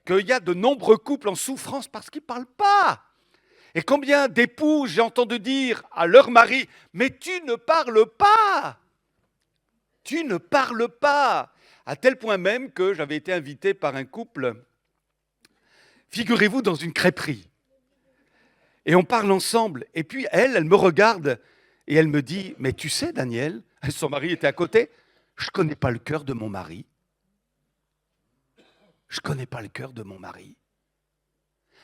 qu'il y a de nombreux couples en souffrance parce qu'ils ne parlent pas. Et combien d'époux j'ai entendu dire à leur mari, mais tu ne parles pas. Tu ne parles pas. À tel point même que j'avais été invité par un couple, figurez-vous, dans une crêperie. Et on parle ensemble. Et puis elle me regarde et elle me dit, mais tu sais Daniel, son mari était à côté, je ne connais pas le cœur de mon mari. Je ne connais pas le cœur de mon mari.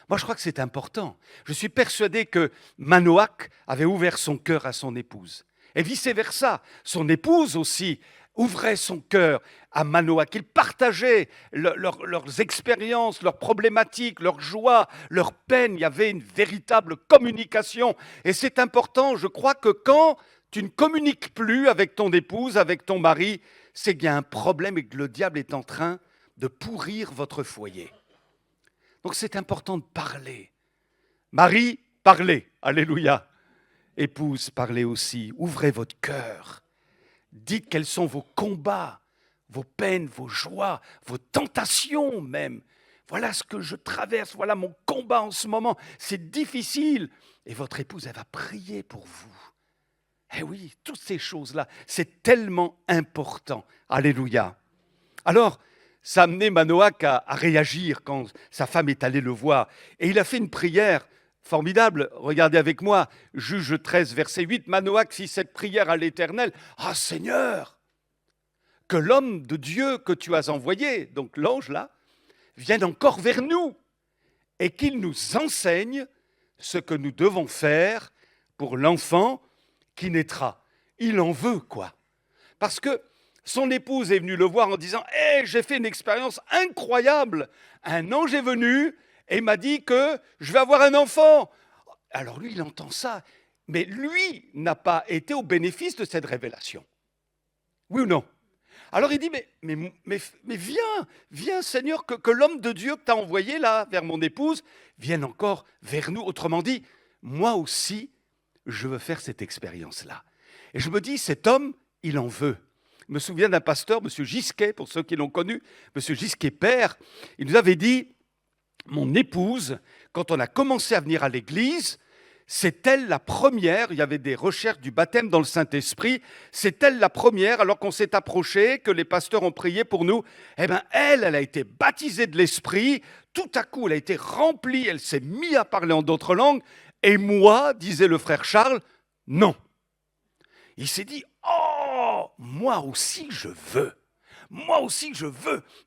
Moi, je crois que c'est important. Je suis persuadé que Manoach avait ouvert son cœur à son épouse. Et vice-versa, son épouse aussi ouvrait son cœur à Manoach. Ils partageaient leurs expériences, leurs problématiques, leurs joies, leurs peines. Il y avait une véritable communication. Et c'est important, je crois que quand tu ne communiques plus avec ton épouse, avec ton mari, c'est qu'il y a un problème et que le diable est en train de pourrir votre foyer. Donc c'est important de parler. Marie Parlez, alléluia. Épouse, parlez aussi, ouvrez votre cœur. Dites quels sont vos combats, vos peines, vos joies, vos tentations même. Voilà ce que je traverse, voilà mon combat en ce moment. C'est difficile. Et votre épouse, elle va prier pour vous. Eh oui, toutes ces choses-là, c'est tellement important. Alléluia. Alors, ça a amené Manoach à réagir quand sa femme est allée le voir. Et il a fait une prière formidable. Regardez avec moi, Juge 13, verset 8. Manoach fit cette prière à l'Éternel. « Ah Seigneur, que l'homme de Dieu que tu as envoyé, donc l'ange là, vienne encore vers nous et qu'il nous enseigne ce que nous devons faire pour l'enfant qui naîtra. » Il en veut, quoi. Parce que son épouse est venue le voir en disant « Hey, j'ai fait une expérience incroyable. Un ange est venu et m'a dit que je vais avoir un enfant. » Alors lui, il entend ça. Mais lui n'a pas été au bénéfice de cette révélation. Oui ou non? Alors il dit, mais viens Seigneur, que l'homme de Dieu que tu as envoyé là vers mon épouse vienne encore vers nous. Autrement dit, moi aussi, je veux faire cette expérience-là. Et je me dis, cet homme, il en veut. Je me souviens d'un pasteur, M. Gisquet, pour ceux qui l'ont connu, M. Gisquet père, il nous avait dit, mon épouse, quand on a commencé à venir à l'église, c'est elle la première, il y avait des recherches du baptême dans le Saint-Esprit, c'est elle la première, alors qu'on s'est approché, que les pasteurs ont prié pour nous, eh bien elle a été baptisée de l'Esprit, tout à coup elle a été remplie, elle s'est mise à parler en d'autres langues, et moi, disait le frère Charles, non. Il s'est dit, oh, moi aussi je veux,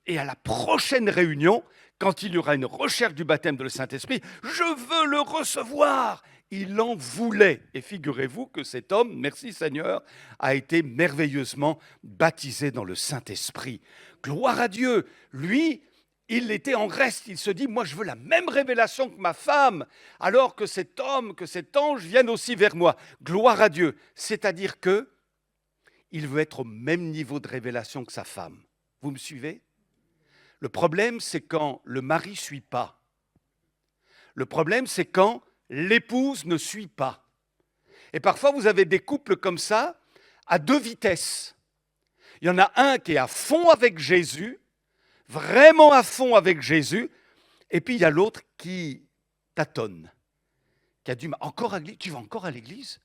et à la prochaine réunion, quand il y aura une recherche du baptême de le Saint-Esprit, je veux le recevoir. Il en voulait. Et figurez-vous que cet homme, merci Seigneur, a été merveilleusement baptisé dans le Saint-Esprit. Gloire à Dieu. Lui, il était en reste. Il se dit, moi je veux la même révélation que ma femme, alors que cet homme, que cet ange vienne aussi vers moi. Gloire à Dieu. C'est-à-dire que il veut être au même niveau de révélation que sa femme. Vous me suivez ? Le problème, c'est quand le mari ne suit pas. Le problème, c'est quand l'épouse ne suit pas. Et parfois, vous avez des couples comme ça, à deux vitesses. Il y en a un qui est à fond avec Jésus, vraiment à fond avec Jésus, et puis il y a l'autre qui tâtonne, qui a du mal. Encore à l'église ? Tu vas encore à l'église ?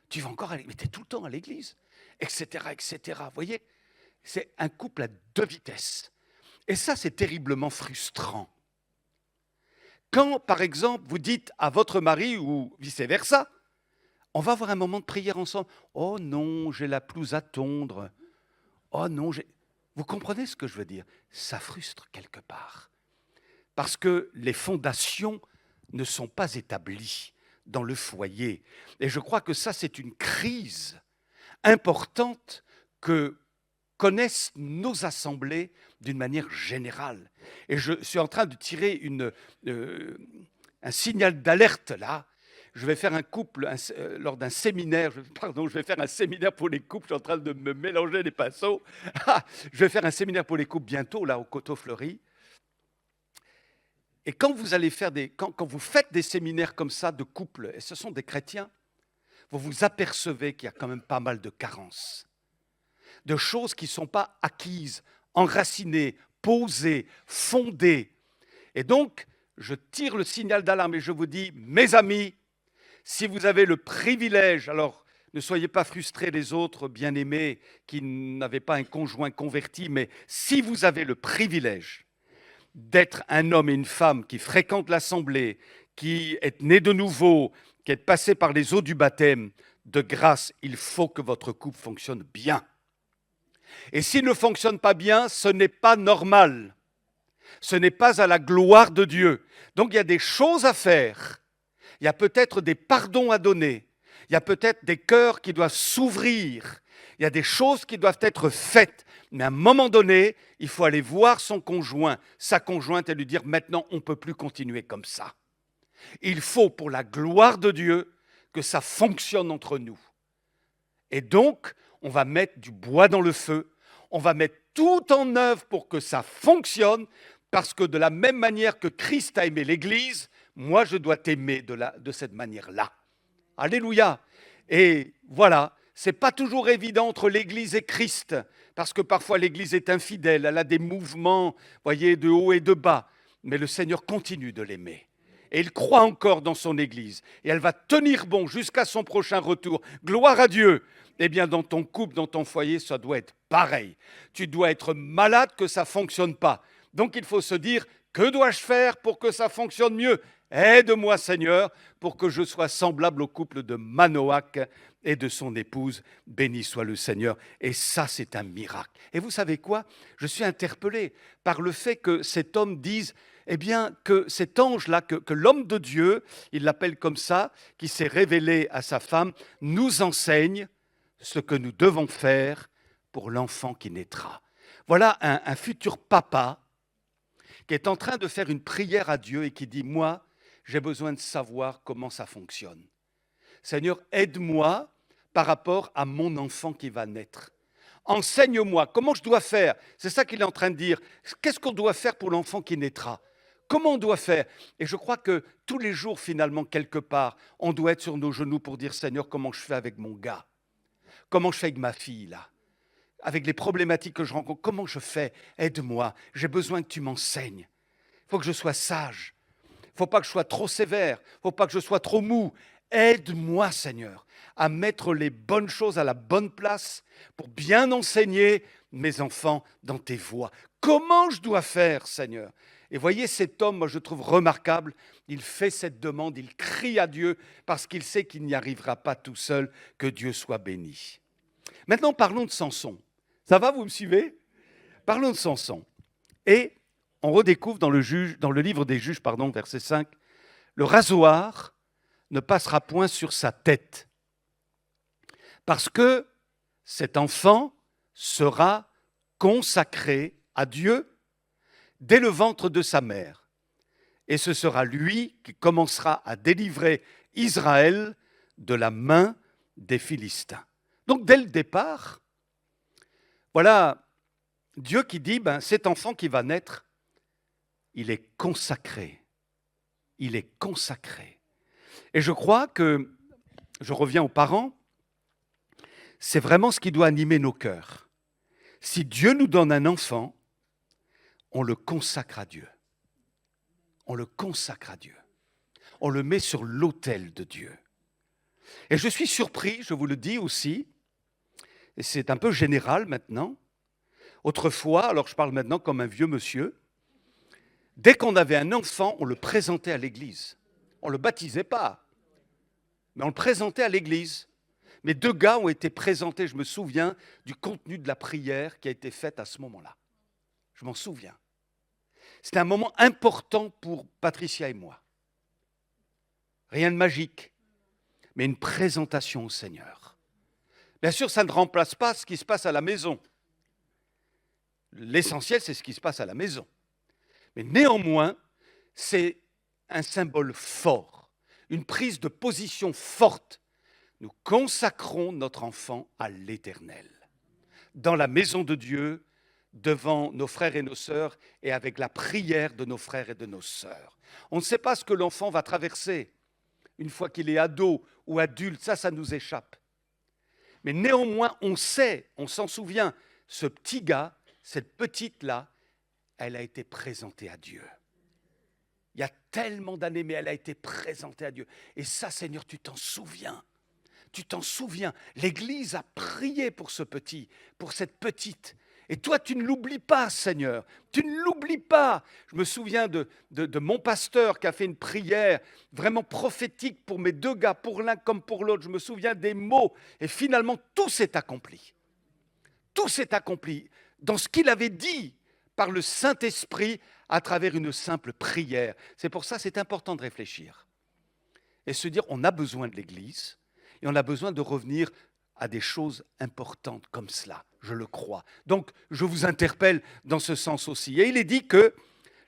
Tu vas encore à l'église ? Mais tu es tout le temps à l'église, etc., etc. Vous voyez ? C'est un couple à deux vitesses. Et ça, c'est terriblement frustrant. Quand, par exemple, vous dites à votre mari ou vice-versa, on va avoir un moment de prière ensemble. Oh non, j'ai la pelouse à tondre. Oh non, j'ai... Vous comprenez ce que je veux dire? Ça frustre quelque part. Parce que les fondations ne sont pas établies dans le foyer. Et je crois que ça, c'est une crise importante que connaissent nos assemblées d'une manière générale. Et je suis en train de tirer un signal d'alerte là. Je vais faire un couple lors d'un séminaire. Je vais faire un séminaire pour les couples. Je suis en train de me mélanger les pinceaux. Je vais faire un séminaire pour les couples bientôt là au Coteau-Fleury. Et quand vous allez faire quand vous faites des séminaires comme ça de couples, et ce sont des chrétiens, vous vous apercevez qu'il y a quand même pas mal de carences, de choses qui ne sont pas acquises, enracinées, posées, fondées. Et donc, je tire le signal d'alarme et je vous dis, mes amis, si vous avez le privilège, alors ne soyez pas frustrés les autres bien-aimés qui n'avaient pas un conjoint converti, mais si vous avez le privilège d'être un homme et une femme qui fréquentent l'assemblée, qui est né de nouveau, qui est passé par les eaux du baptême, de grâce, il faut que votre couple fonctionne bien. Et s'il ne fonctionne pas bien, ce n'est pas normal. Ce n'est pas à la gloire de Dieu. Donc il y a des choses à faire. Il y a peut-être des pardons à donner. Il y a peut-être des cœurs qui doivent s'ouvrir. Il y a des choses qui doivent être faites. Mais à un moment donné, il faut aller voir son conjoint, sa conjointe et lui dire « Maintenant, on ne peut plus continuer comme ça. » Il faut, pour la gloire de Dieu, que ça fonctionne entre nous. Et donc, on va mettre du bois dans le feu, on va mettre tout en œuvre pour que ça fonctionne, parce que de la même manière que Christ a aimé l'Église, moi je dois t'aimer de cette manière-là. Alléluia. Et voilà, c'est pas toujours évident entre l'Église et Christ, parce que parfois l'Église est infidèle, elle a des mouvements, voyez, de haut et de bas, mais le Seigneur continue de l'aimer. Et il croit encore dans son Église, et elle va tenir bon jusqu'à son prochain retour. Gloire à Dieu. Eh bien, dans ton couple, dans ton foyer, ça doit être pareil. Tu dois être malade que ça ne fonctionne pas. Donc il faut se dire, que dois-je faire pour que ça fonctionne mieux? Aide-moi, Seigneur, pour que je sois semblable au couple de Manoach et de son épouse. Béni soit le Seigneur. Et ça, c'est un miracle. Et vous savez quoi? Je suis interpellé par le fait que cet homme dise, eh bien, que cet ange-là, que l'homme de Dieu, il l'appelle comme ça, qui s'est révélé à sa femme, nous enseigne ce que nous devons faire pour l'enfant qui naîtra. Voilà un futur papa qui est en train de faire une prière à Dieu et qui dit, moi, j'ai besoin de savoir comment ça fonctionne. Seigneur, aide-moi par rapport à mon enfant qui va naître. Enseigne-moi comment je dois faire. C'est ça qu'il est en train de dire. Qu'est-ce qu'on doit faire pour l'enfant qui naîtra? Comment on doit faire? Et je crois que tous les jours, finalement, quelque part, on doit être sur nos genoux pour dire, Seigneur, comment je fais avec mon gars? Comment je fais avec ma fille, là? Avec les problématiques que je rencontre, comment je fais? Aide-moi, j'ai besoin que tu m'enseignes. Il faut que je sois sage. Il ne faut pas que je sois trop sévère. Il ne faut pas que je sois trop mou. Aide-moi, Seigneur, à mettre les bonnes choses à la bonne place pour bien enseigner mes enfants dans tes voies. Comment je dois faire, Seigneur? Et voyez, cet homme, moi je trouve remarquable, il fait cette demande, il crie à Dieu parce qu'il sait qu'il n'y arrivera pas tout seul, que Dieu soit béni. Maintenant, parlons de Samson. Ça va, vous me suivez? Parlons de Samson. Et on redécouvre dans le livre des Juges, verset 5, le rasoir ne passera point sur sa tête, parce que cet enfant sera consacré à Dieu dès le ventre de sa mère. Et ce sera lui qui commencera à délivrer Israël de la main des Philistins. Donc dès le départ, voilà Dieu qui dit, cet enfant qui va naître, il est consacré. Il est consacré. Et je crois que, je reviens aux parents, c'est vraiment ce qui doit animer nos cœurs. Si Dieu nous donne un enfant, on le consacre à Dieu. On le consacre à Dieu. On le met sur l'autel de Dieu. Et je suis surpris, je vous le dis aussi, et c'est un peu général maintenant. Autrefois, alors je parle maintenant comme un vieux monsieur, dès qu'on avait un enfant, on le présentait à l'église. On ne le baptisait pas, mais on le présentait à l'église. Mes 2 gars ont été présentés, je me souviens du contenu de la prière qui a été faite à ce moment-là. Je m'en souviens. C'était un moment important pour Patricia et moi. Rien de magique, mais une présentation au Seigneur. Bien sûr, ça ne remplace pas ce qui se passe à la maison. L'essentiel, c'est ce qui se passe à la maison. Mais néanmoins, c'est un symbole fort, une prise de position forte. Nous consacrons notre enfant à l'Éternel, dans la maison de Dieu, devant nos frères et nos sœurs et avec la prière de nos frères et de nos sœurs. On ne sait pas ce que l'enfant va traverser une fois qu'il est ado ou adulte, ça nous échappe. Mais néanmoins, on sait, on s'en souvient, ce petit gars, cette petite-là, elle a été présentée à Dieu. Il y a tellement d'années, mais elle a été présentée à Dieu. Et ça, Seigneur, tu t'en souviens. Tu t'en souviens. L'Église a prié pour ce petit, pour cette petite. Et toi, tu ne l'oublies pas, Seigneur. Tu ne l'oublies pas. Je me souviens de mon pasteur qui a fait une prière vraiment prophétique pour mes 2 gars, pour l'un comme pour l'autre. Je me souviens des mots. Et finalement, tout s'est accompli. Tout s'est accompli dans ce qu'il avait dit par le Saint-Esprit à travers une simple prière. C'est pour ça que c'est important de réfléchir et se dire on a besoin de l'Église et on a besoin de revenir à des choses importantes comme cela, je le crois. Donc, je vous interpelle dans ce sens aussi. Et il est dit que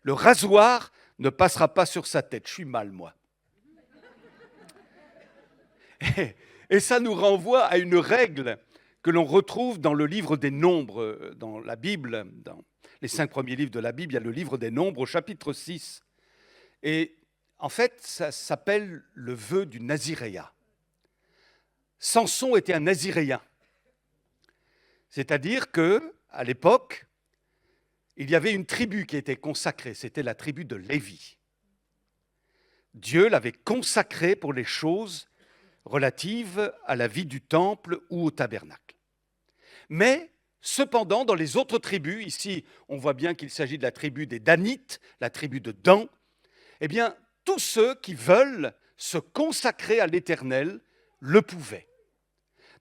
le rasoir ne passera pas sur sa tête. Je suis mal, moi. Et ça nous renvoie à une règle que l'on retrouve dans le livre des Nombres, dans la Bible, dans les 5 premiers livres de la Bible, il y a le livre des Nombres au chapitre 6. Et En fait, ça s'appelle le vœu du naziréat. Samson était un naziréen. C'est-à-dire qu'à l'époque, il y avait une tribu qui était consacrée, c'était la tribu de Lévi. Dieu l'avait consacré pour les choses relatives à la vie du temple ou au tabernacle. Mais, cependant, dans les autres tribus, ici, on voit bien qu'il s'agit de la tribu des Danites, la tribu de Dan, eh bien, tous ceux qui veulent se consacrer à l'Éternel le pouvaient.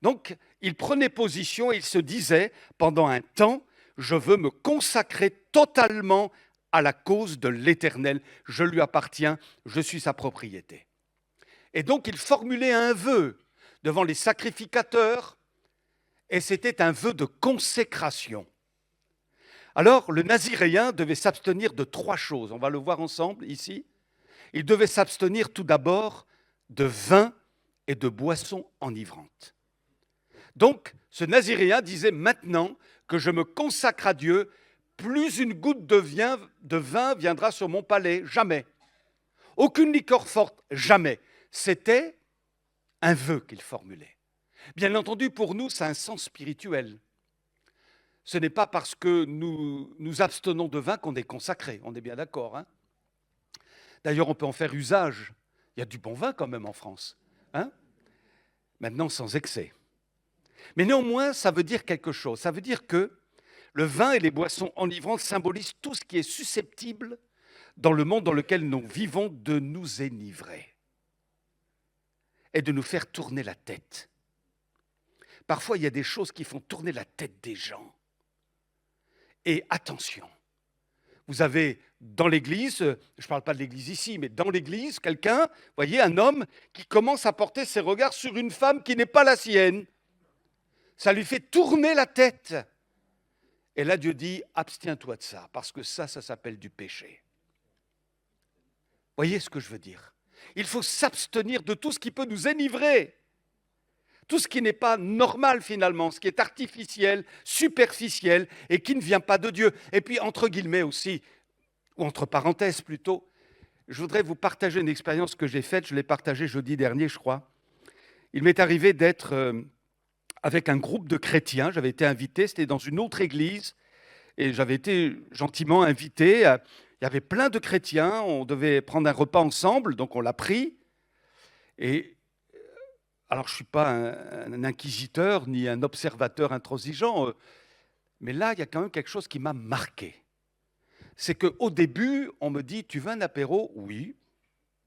Donc, ils prenaient position et ils se disaient, pendant un temps, je veux me consacrer totalement à la cause de l'Éternel. Je lui appartiens, je suis sa propriété. Et donc, ils formulaient un vœu devant les sacrificateurs, et c'était un vœu de consécration. Alors, le naziréen devait s'abstenir de 3 choses. On va le voir ensemble ici. Il devait s'abstenir tout d'abord de vin et de boissons enivrantes. Donc, ce naziréen disait maintenant que je me consacre à Dieu, plus une goutte de vin viendra sur mon palais, jamais. Aucune liqueur forte, jamais. C'était un vœu qu'il formulait. Bien entendu, pour nous, ça a un sens spirituel. Ce n'est pas parce que nous nous abstenons de vin qu'on est consacré, on est bien d'accord. Hein? D'ailleurs, on peut en faire usage. Il y a du bon vin quand même en France. Hein? Maintenant, sans excès. Mais néanmoins, ça veut dire quelque chose. Ça veut dire que le vin et les boissons enivrantes symbolisent tout ce qui est susceptible dans le monde dans lequel nous vivons de nous enivrer et de nous faire tourner la tête. Parfois, il y a des choses qui font tourner la tête des gens. Et attention, vous avez dans l'église, je ne parle pas de l'église ici, mais dans l'église, quelqu'un, voyez, un homme qui commence à porter ses regards sur une femme qui n'est pas la sienne. Ça lui fait tourner la tête. Et là, Dieu dit, abstiens-toi de ça, parce que ça s'appelle du péché. Voyez ce que je veux dire? Il faut s'abstenir de tout ce qui peut nous enivrer. Tout ce qui n'est pas normal finalement, ce qui est artificiel, superficiel et qui ne vient pas de Dieu. Et puis, entre guillemets aussi, ou entre parenthèses plutôt, je voudrais vous partager une expérience que j'ai faite, je l'ai partagée jeudi dernier, je crois. Il m'est arrivé d'être avec un groupe de chrétiens, j'avais été invité, c'était dans une autre église, et j'avais été gentiment invité. Il y avait plein de chrétiens, on devait prendre un repas ensemble, donc on l'a pris. Et alors, je ne suis pas un inquisiteur ni un observateur intransigeant, mais là, il y a quand même quelque chose qui m'a marqué. C'est qu'au début, on me dit, tu veux un apéro? Oui,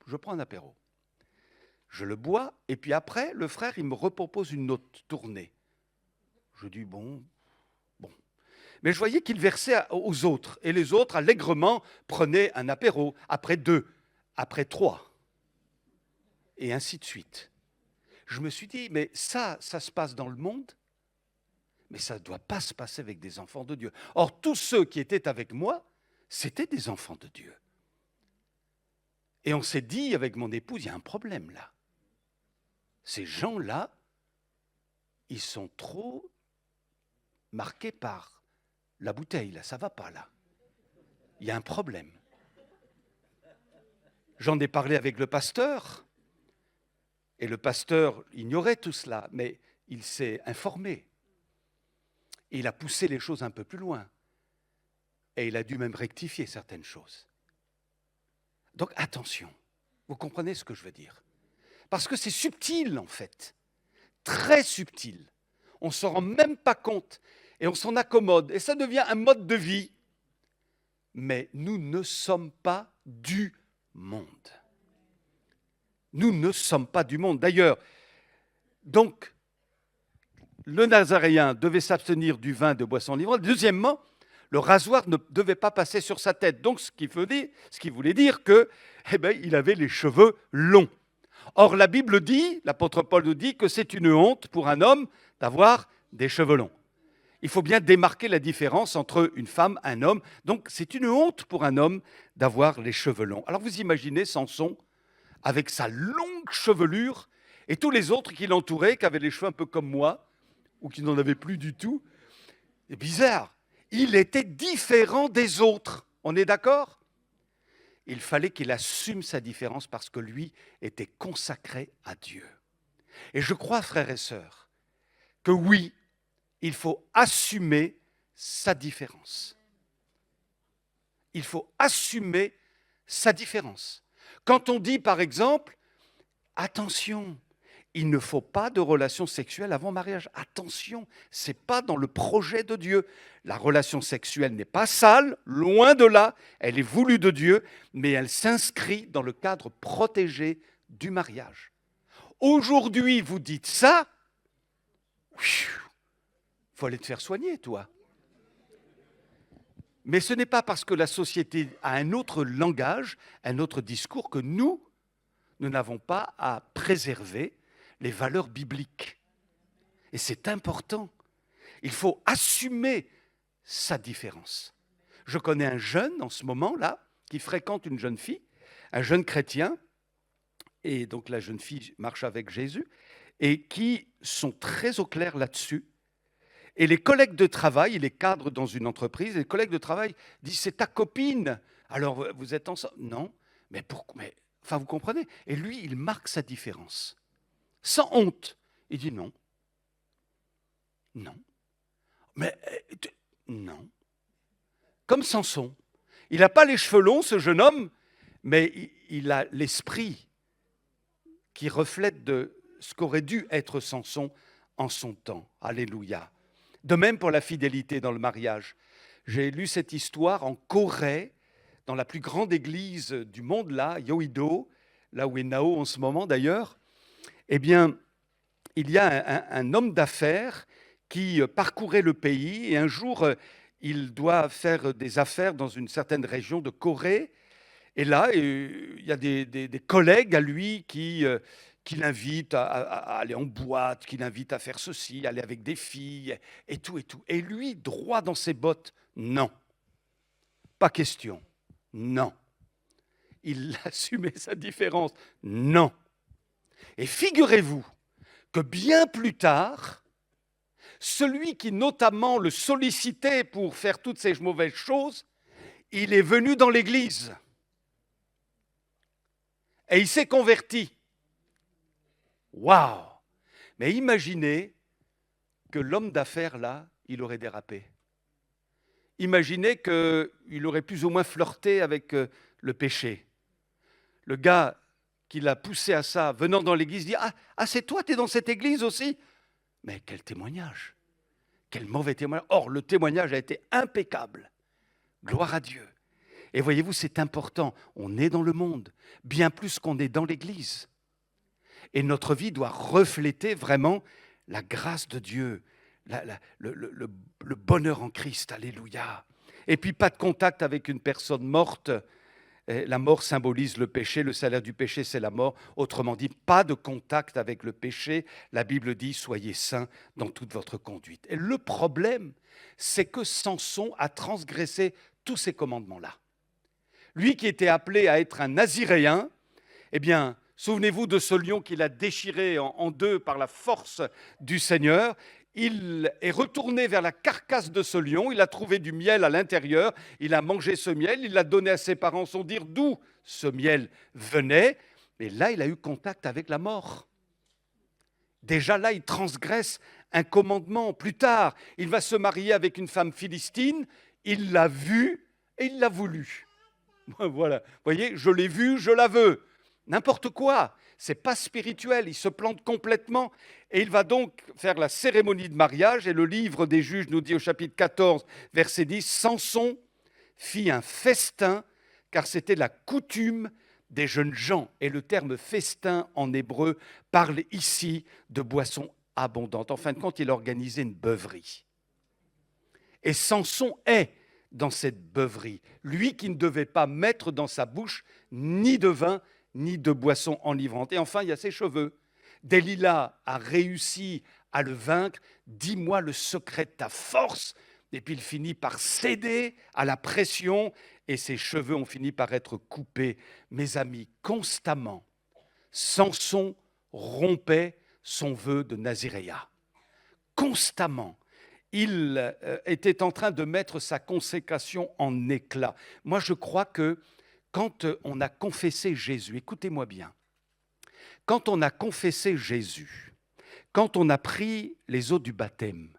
je prends un apéro. Je le bois, et puis après, le frère, il me repropose une autre tournée. Je dis, bon. Mais je voyais qu'il versait aux autres, et les autres, allègrement, prenaient un apéro, après 2, après 3, et ainsi de suite. Je me suis dit, mais ça se passe dans le monde, mais ça ne doit pas se passer avec des enfants de Dieu. Or, tous ceux qui étaient avec moi, c'était des enfants de Dieu. Et on s'est dit avec mon épouse, il y a un problème là. Ces gens-là, ils sont trop marqués par la bouteille, là, ça ne va pas là. Il y a un problème. J'en ai parlé avec le pasteur. Et le pasteur ignorait tout cela, mais il s'est informé. Et il a poussé les choses un peu plus loin. Et il a dû même rectifier certaines choses. Donc attention, vous comprenez ce que je veux dire? Parce que c'est subtil en fait, très subtil. On ne s'en rend même pas compte et on s'en accommode. Et ça devient un mode de vie. Mais nous ne sommes pas du monde. Nous ne sommes pas du monde. D'ailleurs, donc, le nazaréen devait s'abstenir du vin, de boissons enivrantes. Deuxièmement, le rasoir ne devait pas passer sur sa tête. Donc, ce qui voulait dire que, il avait les cheveux longs. Or, la Bible dit, l'apôtre Paul nous dit que c'est une honte pour un homme d'avoir des cheveux longs. Il faut bien démarquer la différence entre une femme et un homme. Donc, c'est une honte pour un homme d'avoir les cheveux longs. Alors, vous imaginez Samson avec sa longue chevelure, et tous les autres qui l'entouraient, qui avaient les cheveux un peu comme moi, ou qui n'en avaient plus du tout. C'est bizarre. Il était différent des autres. On est d'accord? il fallait qu'il assume sa différence parce que lui était consacré à Dieu. Et je crois, frères et sœurs, que oui, il faut assumer sa différence. Il faut assumer sa différence. Quand on dit, par exemple, attention, il ne faut pas de relation sexuelle avant mariage. Attention, ce n'est pas dans le projet de Dieu. La relation sexuelle n'est pas sale, loin de là. Elle est voulue de Dieu, mais elle s'inscrit dans le cadre protégé du mariage. Aujourd'hui, vous dites ça, il faut aller te faire soigner, toi. Mais ce n'est pas parce que la société a un autre langage, un autre discours que nous n'avons pas à préserver les valeurs bibliques. Et c'est important. Il faut assumer sa différence. Je connais un jeune en ce moment-là qui fréquente une jeune fille, un jeune chrétien, et donc la jeune fille marche avec Jésus, et qui sont très au clair là-dessus. Et les collègues de travail, il est cadre dans une entreprise, et les collègues de travail disent « c'est ta copine, alors vous êtes ensemble ». Non, mais pourquoi ? Enfin, vous comprenez ? Et lui, il marque sa différence. Sans honte. Il dit non. Non. Mais non. Comme Samson. Il n'a pas les cheveux longs, ce jeune homme, mais il a l'esprit qui reflète de ce qu'aurait dû être Samson en son temps. Alléluia. De même pour la fidélité dans le mariage. J'ai lu cette histoire en Corée, dans la plus grande église du monde, là, Yoido, là où est Nao en ce moment d'ailleurs. Eh bien, il y a un homme d'affaires qui parcourait le pays et un jour, il doit faire des affaires dans une certaine région de Corée. Et là, il y a des collègues à lui qui l'invitent à aller en boîte, qui l'invitent à faire ceci, aller avec des filles et tout et tout. Et lui, droit dans ses bottes, non. Pas question. Non. Il assumait sa différence. Non. Et figurez-vous que bien plus tard, celui qui notamment le sollicitait pour faire toutes ces mauvaises choses, il est venu dans l'église. Et il s'est converti. Waouh! Mais imaginez que l'homme d'affaires, là, il aurait dérapé. Imaginez qu'il aurait plus ou moins flirté avec le péché. Le gars qui l'a poussé à ça, venant dans l'église, dit « Ah, c'est toi, tu es dans cette église aussi ?» Mais quel témoignage! Quel mauvais témoignage! Or, le témoignage a été impeccable. Gloire à Dieu. Et voyez-vous, c'est important. On est dans le monde, bien plus qu'on est dans l'église. Et notre vie doit refléter vraiment la grâce de Dieu, le bonheur en Christ. Alléluia. Et puis, pas de contact avec une personne morte. La mort symbolise le péché, le salaire du péché, c'est la mort. Autrement dit, pas de contact avec le péché. La Bible dit, soyez saints dans toute votre conduite. Et le problème, c'est que Samson a transgressé tous ces commandements-là. Lui qui était appelé à être un naziréen, eh bien, souvenez-vous de ce lion qu'il a déchiré en deux par la force du Seigneur. Il est retourné vers la carcasse de ce lion, il a trouvé du miel à l'intérieur, il a mangé ce miel, il l'a donné à ses parents sans dire d'où ce miel venait. Et là, il a eu contact avec la mort. Déjà là, il transgresse un commandement. Plus tard, il va se marier avec une femme philistine, il l'a vue et il l'a voulu. Voilà, vous voyez, je l'ai vue, je la veux. N'importe quoi, c'est pas spirituel, il se plante complètement. Et il va donc faire la cérémonie de mariage, et le livre des Juges nous dit au chapitre 14, verset 10, « Samson fit un festin, car c'était la coutume des jeunes gens. » Et le terme festin en hébreu parle ici de boissons abondantes. En fin de compte, il organisait une beuverie. Et Samson est dans cette beuverie, lui qui ne devait pas mettre dans sa bouche ni de vin, ni de boisson enivrante. Et enfin, il y a ses cheveux. Delilah a réussi à le vaincre. Dis-moi le secret de ta force. Et puis il finit par céder à la pression et ses cheveux ont fini par être coupés. Mes amis, constamment, Samson rompait son vœu de naziréat. Constamment, il était en train de mettre sa consécration en éclat. Moi, je crois que quand on a confessé Jésus, écoutez-moi bien, quand on a confessé Jésus, quand on a pris les eaux du baptême,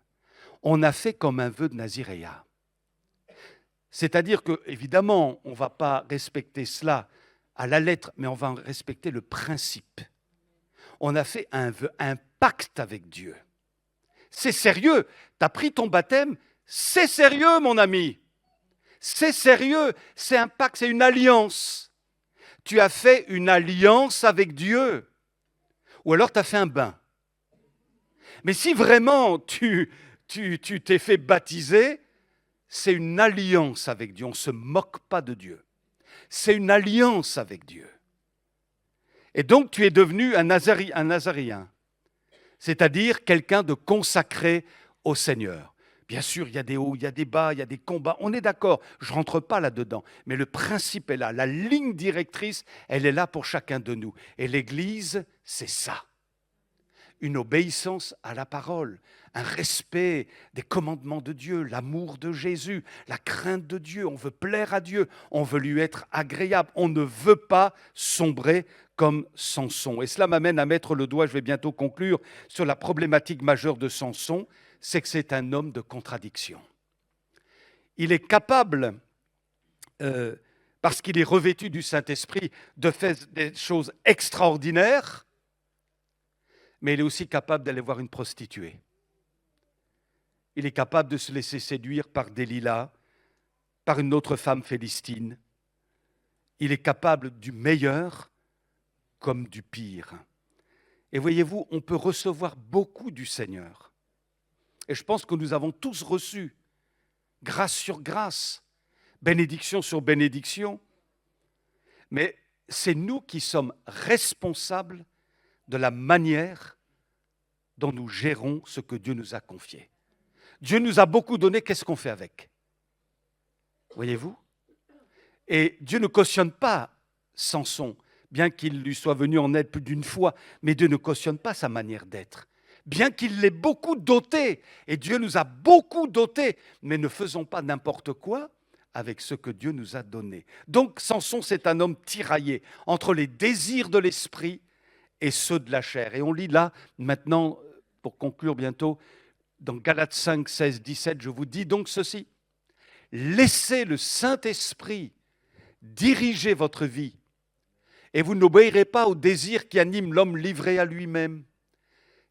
on a fait comme un vœu de naziréat. C'est-à-dire que, évidemment, on ne va pas respecter cela à la lettre, mais on va en respecter le principe. On a fait un vœu, un pacte avec Dieu. C'est sérieux. Tu as pris ton baptême, c'est sérieux, mon ami. C'est sérieux. C'est un pacte, c'est une alliance. Tu as fait une alliance avec Dieu. Ou alors tu as fait un bain. Mais si vraiment tu t'es fait baptiser, c'est une alliance avec Dieu. On ne se moque pas de Dieu. C'est une alliance avec Dieu. Et donc, tu es devenu un nazaréen, c'est-à-dire quelqu'un de consacré au Seigneur. Bien sûr, il y a des hauts, il y a des bas, il y a des combats. On est d'accord, je ne rentre pas là-dedans. Mais le principe est là. La ligne directrice, elle est là pour chacun de nous. Et l'Église, c'est ça. Une obéissance à la parole, un respect des commandements de Dieu, l'amour de Jésus, la crainte de Dieu. On veut plaire à Dieu, on veut lui être agréable. On ne veut pas sombrer comme Samson. Et cela m'amène à mettre le doigt, je vais bientôt conclure, sur la problématique majeure de Samson, c'est que c'est un homme de contradiction. Il est capable, parce qu'il est revêtu du Saint-Esprit, de faire des choses extraordinaires, mais il est aussi capable d'aller voir une prostituée. Il est capable de se laisser séduire par Delilah, par une autre femme philistine. Il est capable du meilleur comme du pire. Et voyez-vous, on peut recevoir beaucoup du Seigneur. Et je pense que nous avons tous reçu, grâce sur grâce, bénédiction sur bénédiction. Mais c'est nous qui sommes responsables de la manière dont nous gérons ce que Dieu nous a confié. Dieu nous a beaucoup donné, qu'est-ce qu'on fait avec? Voyez-vous? Et Dieu ne cautionne pas Samson, bien qu'il lui soit venu en aide plus d'une fois, mais Dieu ne cautionne pas sa manière d'être. Bien qu'il l'ait beaucoup doté, et Dieu nous a beaucoup doté, mais ne faisons pas n'importe quoi avec ce que Dieu nous a donné. Donc Samson, c'est un homme tiraillé entre les désirs de l'esprit et ceux de la chair. Et on lit là, maintenant, pour conclure bientôt, dans Galates 5, 16, 17, je vous dis donc ceci. Laissez le Saint-Esprit diriger votre vie et vous n'obéirez pas aux désirs qui animent l'homme livré à lui-même.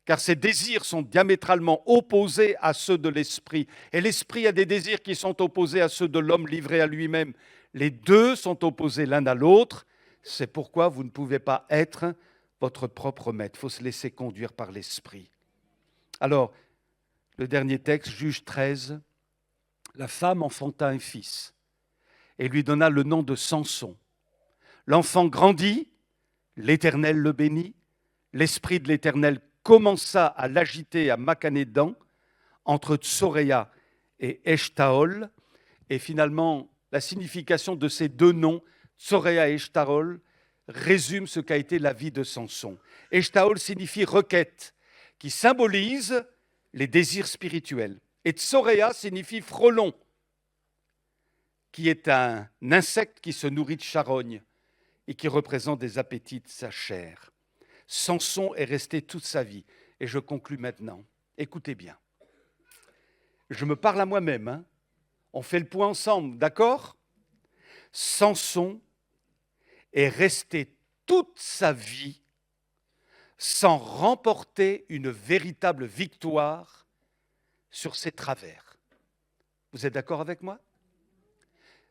Car ces désirs sont diamétralement opposés à ceux de l'esprit. Et l'esprit a des désirs qui sont opposés à ceux de l'homme livré à lui-même. Les deux sont opposés l'un à l'autre. C'est pourquoi vous ne pouvez pas être votre propre maître. Il faut se laisser conduire par l'esprit. Alors, le dernier texte, Juge 13, la femme enfanta un fils et lui donna le nom de Samson. L'enfant grandit, l'Éternel le bénit, l'Esprit de l'Éternel commença à l'agiter à Makhanédan, entre Tsoréa et Eshtaol, et finalement, la signification de ces deux noms, Tsoréa et Eshtaol, résume ce qu'a été la vie de Samson. Eshtaol signifie requête, qui symbolise les désirs spirituels. Et Tsoréa signifie frelon, qui est un insecte qui se nourrit de charognes et qui représente des appétits de sa chair. Samson est resté toute sa vie. Et je conclus maintenant. Écoutez bien. Je me parle à moi-même. Hein. On fait le point ensemble, d'accord? Samson est resté toute sa vie sans remporter une véritable victoire sur ses travers. Vous êtes d'accord avec moi?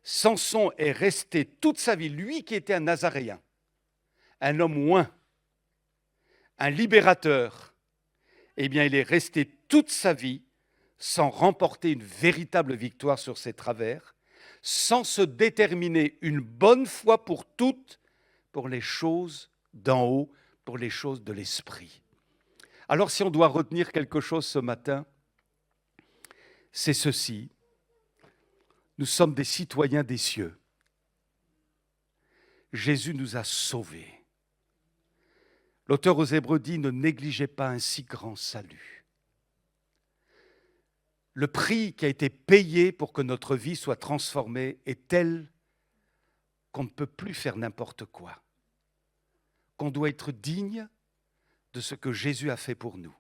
Samson est resté toute sa vie, lui qui était un Nazaréen, un homme oint, un libérateur, eh bien il est resté toute sa vie sans remporter une véritable victoire sur ses travers, sans se déterminer une bonne fois pour toutes pour les choses d'en haut, pour les choses de l'esprit. Alors si on doit retenir quelque chose ce matin, c'est ceci. Nous sommes des citoyens des cieux. Jésus nous a sauvés. L'auteur aux Hébreux dit « Ne négligez pas un si grand salut ». Le prix qui a été payé pour que notre vie soit transformée est tel qu'on ne peut plus faire n'importe quoi, qu'on doit être digne de ce que Jésus a fait pour nous.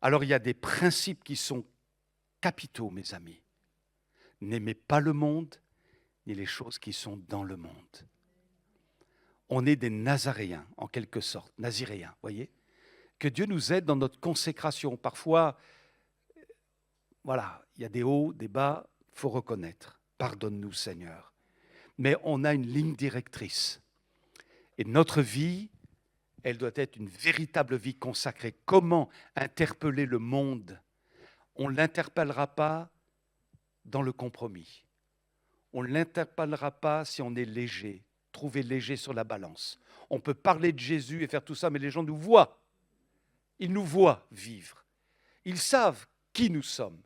Alors il y a des principes qui sont capitaux, mes amis. N'aimez pas le monde, ni les choses qui sont dans le monde. On est des Nazaréens, en quelque sorte, Naziréens, voyez. Que Dieu nous aide dans notre consécration. Parfois, voilà, il y a des hauts, des bas, il faut reconnaître. Pardonne-nous, Seigneur. Mais on a une ligne directrice. Et notre vie, elle doit être une véritable vie consacrée. Comment interpeller le monde? On ne l'interpellera pas dans le compromis. On ne l'interpellera pas si on est léger, trouvé léger sur la balance. On peut parler de Jésus et faire tout ça, mais les gens nous voient. Ils nous voient vivre. Ils savent qui nous sommes.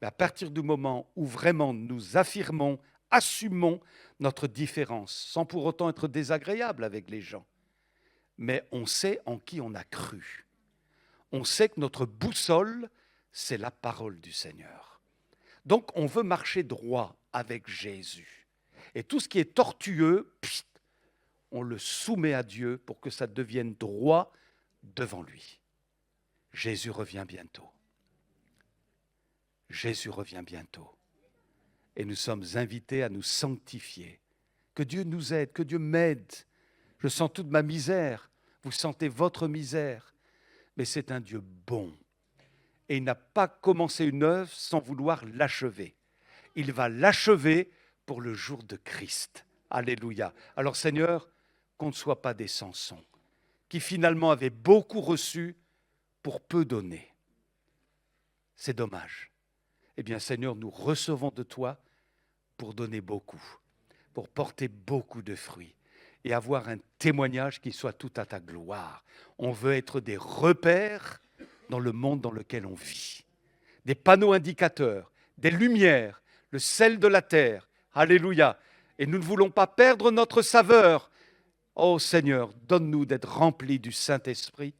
Mais à partir du moment où vraiment nous affirmons, assumons notre différence, sans pour autant être désagréable avec les gens, mais on sait en qui on a cru. On sait que notre boussole, c'est la parole du Seigneur. Donc on veut marcher droit avec Jésus. Et tout ce qui est tortueux, on le soumet à Dieu pour que ça devienne droit devant lui. Jésus revient bientôt. Jésus revient bientôt. Et nous sommes invités à nous sanctifier. Que Dieu nous aide, que Dieu m'aide. Je sens toute ma misère. Vous sentez votre misère. Mais c'est un Dieu bon. Et il n'a pas commencé une œuvre sans vouloir l'achever. Il va l'achever pour le jour de Christ. Alléluia. Alors Seigneur, qu'on ne soit pas des Samsons, qui finalement avaient beaucoup reçu pour peu donner. C'est dommage. Eh bien Seigneur, nous recevons de toi pour donner beaucoup, pour porter beaucoup de fruits et avoir un témoignage qui soit tout à ta gloire. On veut être des repères dans le monde dans lequel on vit. Des panneaux indicateurs, des lumières, le sel de la terre. Alléluia. Et nous ne voulons pas perdre notre saveur. Oh Seigneur, donne-nous d'être remplis du Saint-Esprit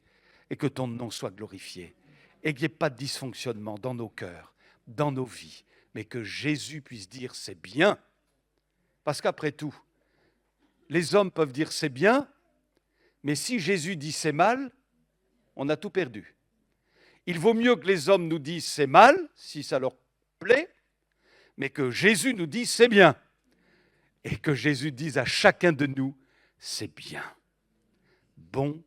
et que ton nom soit glorifié. Et qu'il n'y ait pas de dysfonctionnement dans nos cœurs, dans nos vies, mais que Jésus puisse dire c'est bien. Parce qu'après tout, les hommes peuvent dire c'est bien, mais si Jésus dit c'est mal, on a tout perdu. Il vaut mieux que les hommes nous disent c'est mal, si ça leur plaît, mais que Jésus nous dise c'est bien. Et que Jésus dise à chacun de nous c'est bien. Bon,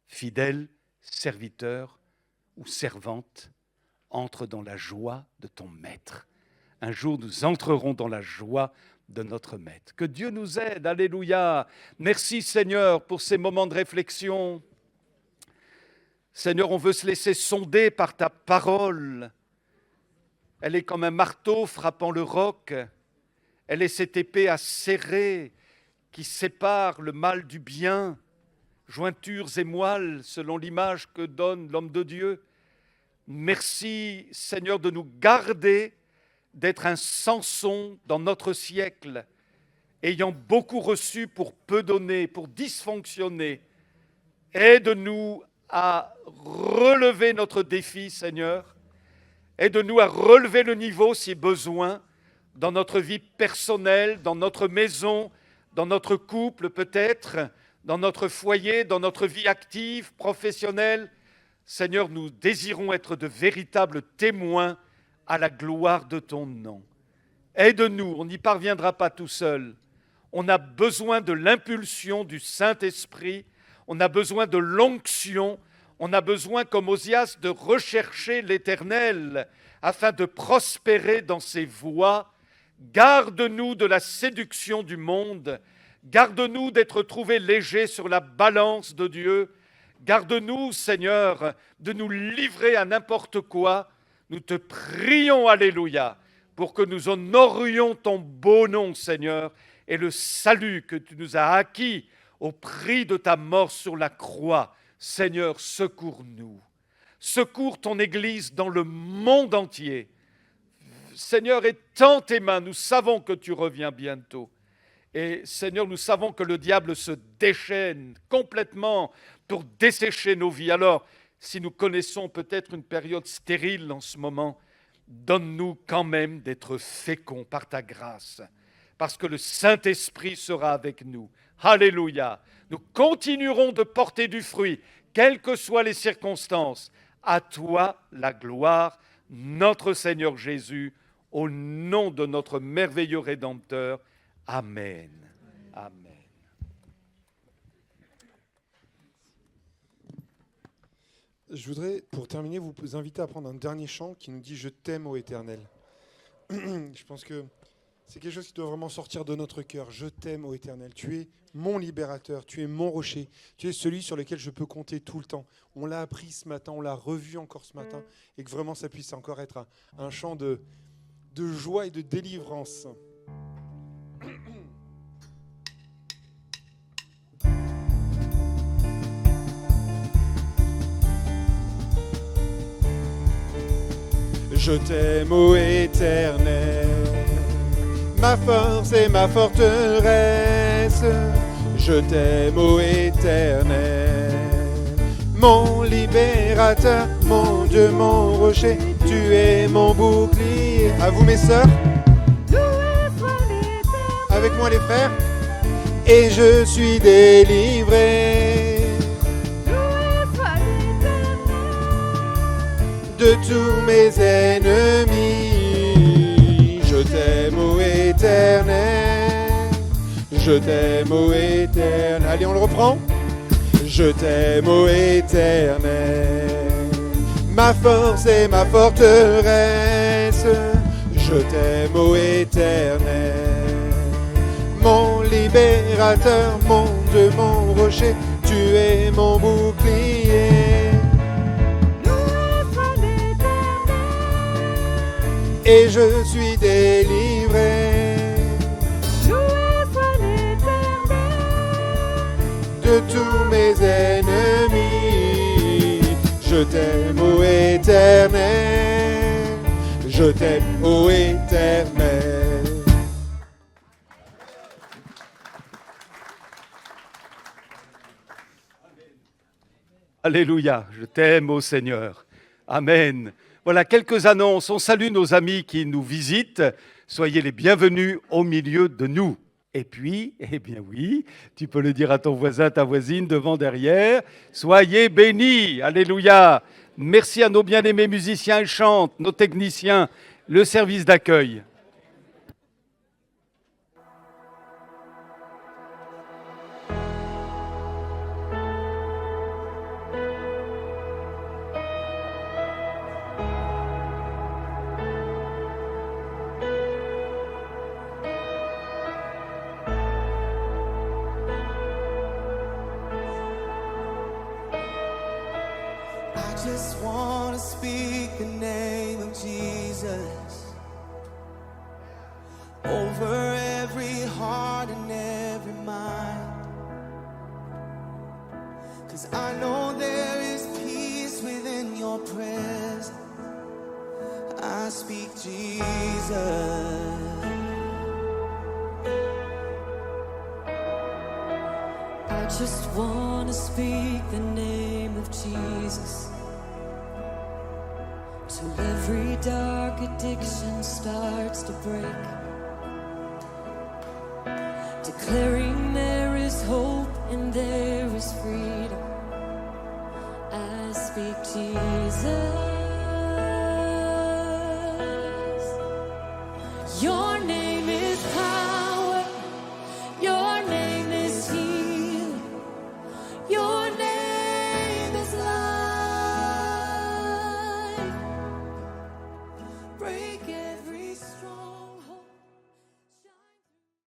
fidèle, serviteur ou servante, entre dans la joie de ton maître. Un jour, nous entrerons dans la joie de notre maître. Que Dieu nous aide. Alléluia. Merci Seigneur pour ces moments de réflexion. Seigneur, on veut se laisser sonder par ta parole. Elle est comme un marteau frappant le roc. Elle est cette épée acérée qui sépare le mal du bien, jointures et moelles selon l'image que donne l'homme de Dieu. Merci Seigneur de nous garder d'être un Samson dans notre siècle, ayant beaucoup reçu pour peu donner, pour dysfonctionner. Aide-nous à relever notre défi, Seigneur. Aide-nous à relever le niveau si besoin, dans notre vie personnelle, dans notre maison, dans notre couple peut-être, dans notre foyer, dans notre vie active, professionnelle. Seigneur, nous désirons être de véritables témoins à la gloire de ton nom. Aide-nous, on n'y parviendra pas tout seul. On a besoin de l'impulsion du Saint-Esprit, on a besoin de l'onction, on a besoin, comme Osias, de rechercher l'Éternel afin de prospérer dans ses voies. Garde-nous de la séduction du monde, garde-nous d'être trouvés légers sur la balance de Dieu. Garde-nous, Seigneur, de nous livrer à n'importe quoi. Nous te prions, alléluia, pour que nous honorions ton beau nom, Seigneur, et le salut que tu nous as acquis au prix de ta mort sur la croix. Seigneur, secours-nous. Secours ton Église dans le monde entier. Seigneur, étends tes mains, nous savons que tu reviens bientôt. Et Seigneur, nous savons que le diable se déchaîne complètement pour dessécher nos vies. Alors, si nous connaissons peut-être une période stérile en ce moment, donne-nous quand même d'être féconds par ta grâce. parce que le Saint-Esprit sera avec nous. Alléluia. Nous continuerons de porter du fruit, quelles que soient les circonstances. À toi la gloire, notre Seigneur Jésus, au nom de notre merveilleux Rédempteur. Amen. Amen. Je voudrais, pour terminer, vous inviter à prendre un dernier chant qui nous dit « Je t'aime, ô Éternel ». Je pense que c'est quelque chose qui doit vraiment sortir de notre cœur. « Je t'aime, ô Éternel ». Tu es mon libérateur, tu es mon rocher, tu es celui sur lequel je peux compter tout le temps. On l'a appris ce matin, on l'a revu encore ce matin, et que vraiment ça puisse encore être un chant de joie et de délivrance. Je t'aime, ô Éternel, ma force et ma forteresse. Je t'aime, ô Éternel, mon libérateur, mon Dieu, mon rocher. Tu es mon bouclier. À vous, mes sœurs, avec moi, les frères. Et je suis délivré de tous mes ennemis. Je t'aime, ô Éternel, je t'aime, ô Éternel. Allez, on le reprend. Je t'aime, ô Éternel, ma force et ma forteresse. Je t'aime, ô Éternel, mon libérateur, mon Dieu, mon rocher. Tu es mon bouclier. Et je suis délivré de tous mes ennemis. Je t'aime, ô Éternel, je t'aime, ô Éternel. Alléluia, je t'aime, ô Seigneur. Amen. Voilà quelques annonces. On salue nos amis qui nous visitent. Soyez les bienvenus au milieu de nous. Et puis, eh bien oui, tu peux le dire à ton voisin, ta voisine, devant, derrière. Soyez bénis. Alléluia. Merci à nos bien-aimés musiciens et chantes, nos techniciens, le service d'accueil. I just want to speak the name of Jesus over every heart and every mind. 'Cause I know there is peace within your presence. I speak Jesus. I just want to speak the name of Jesus till every dark addiction starts to break, declaring there is hope and there is freedom. I speak Jesus.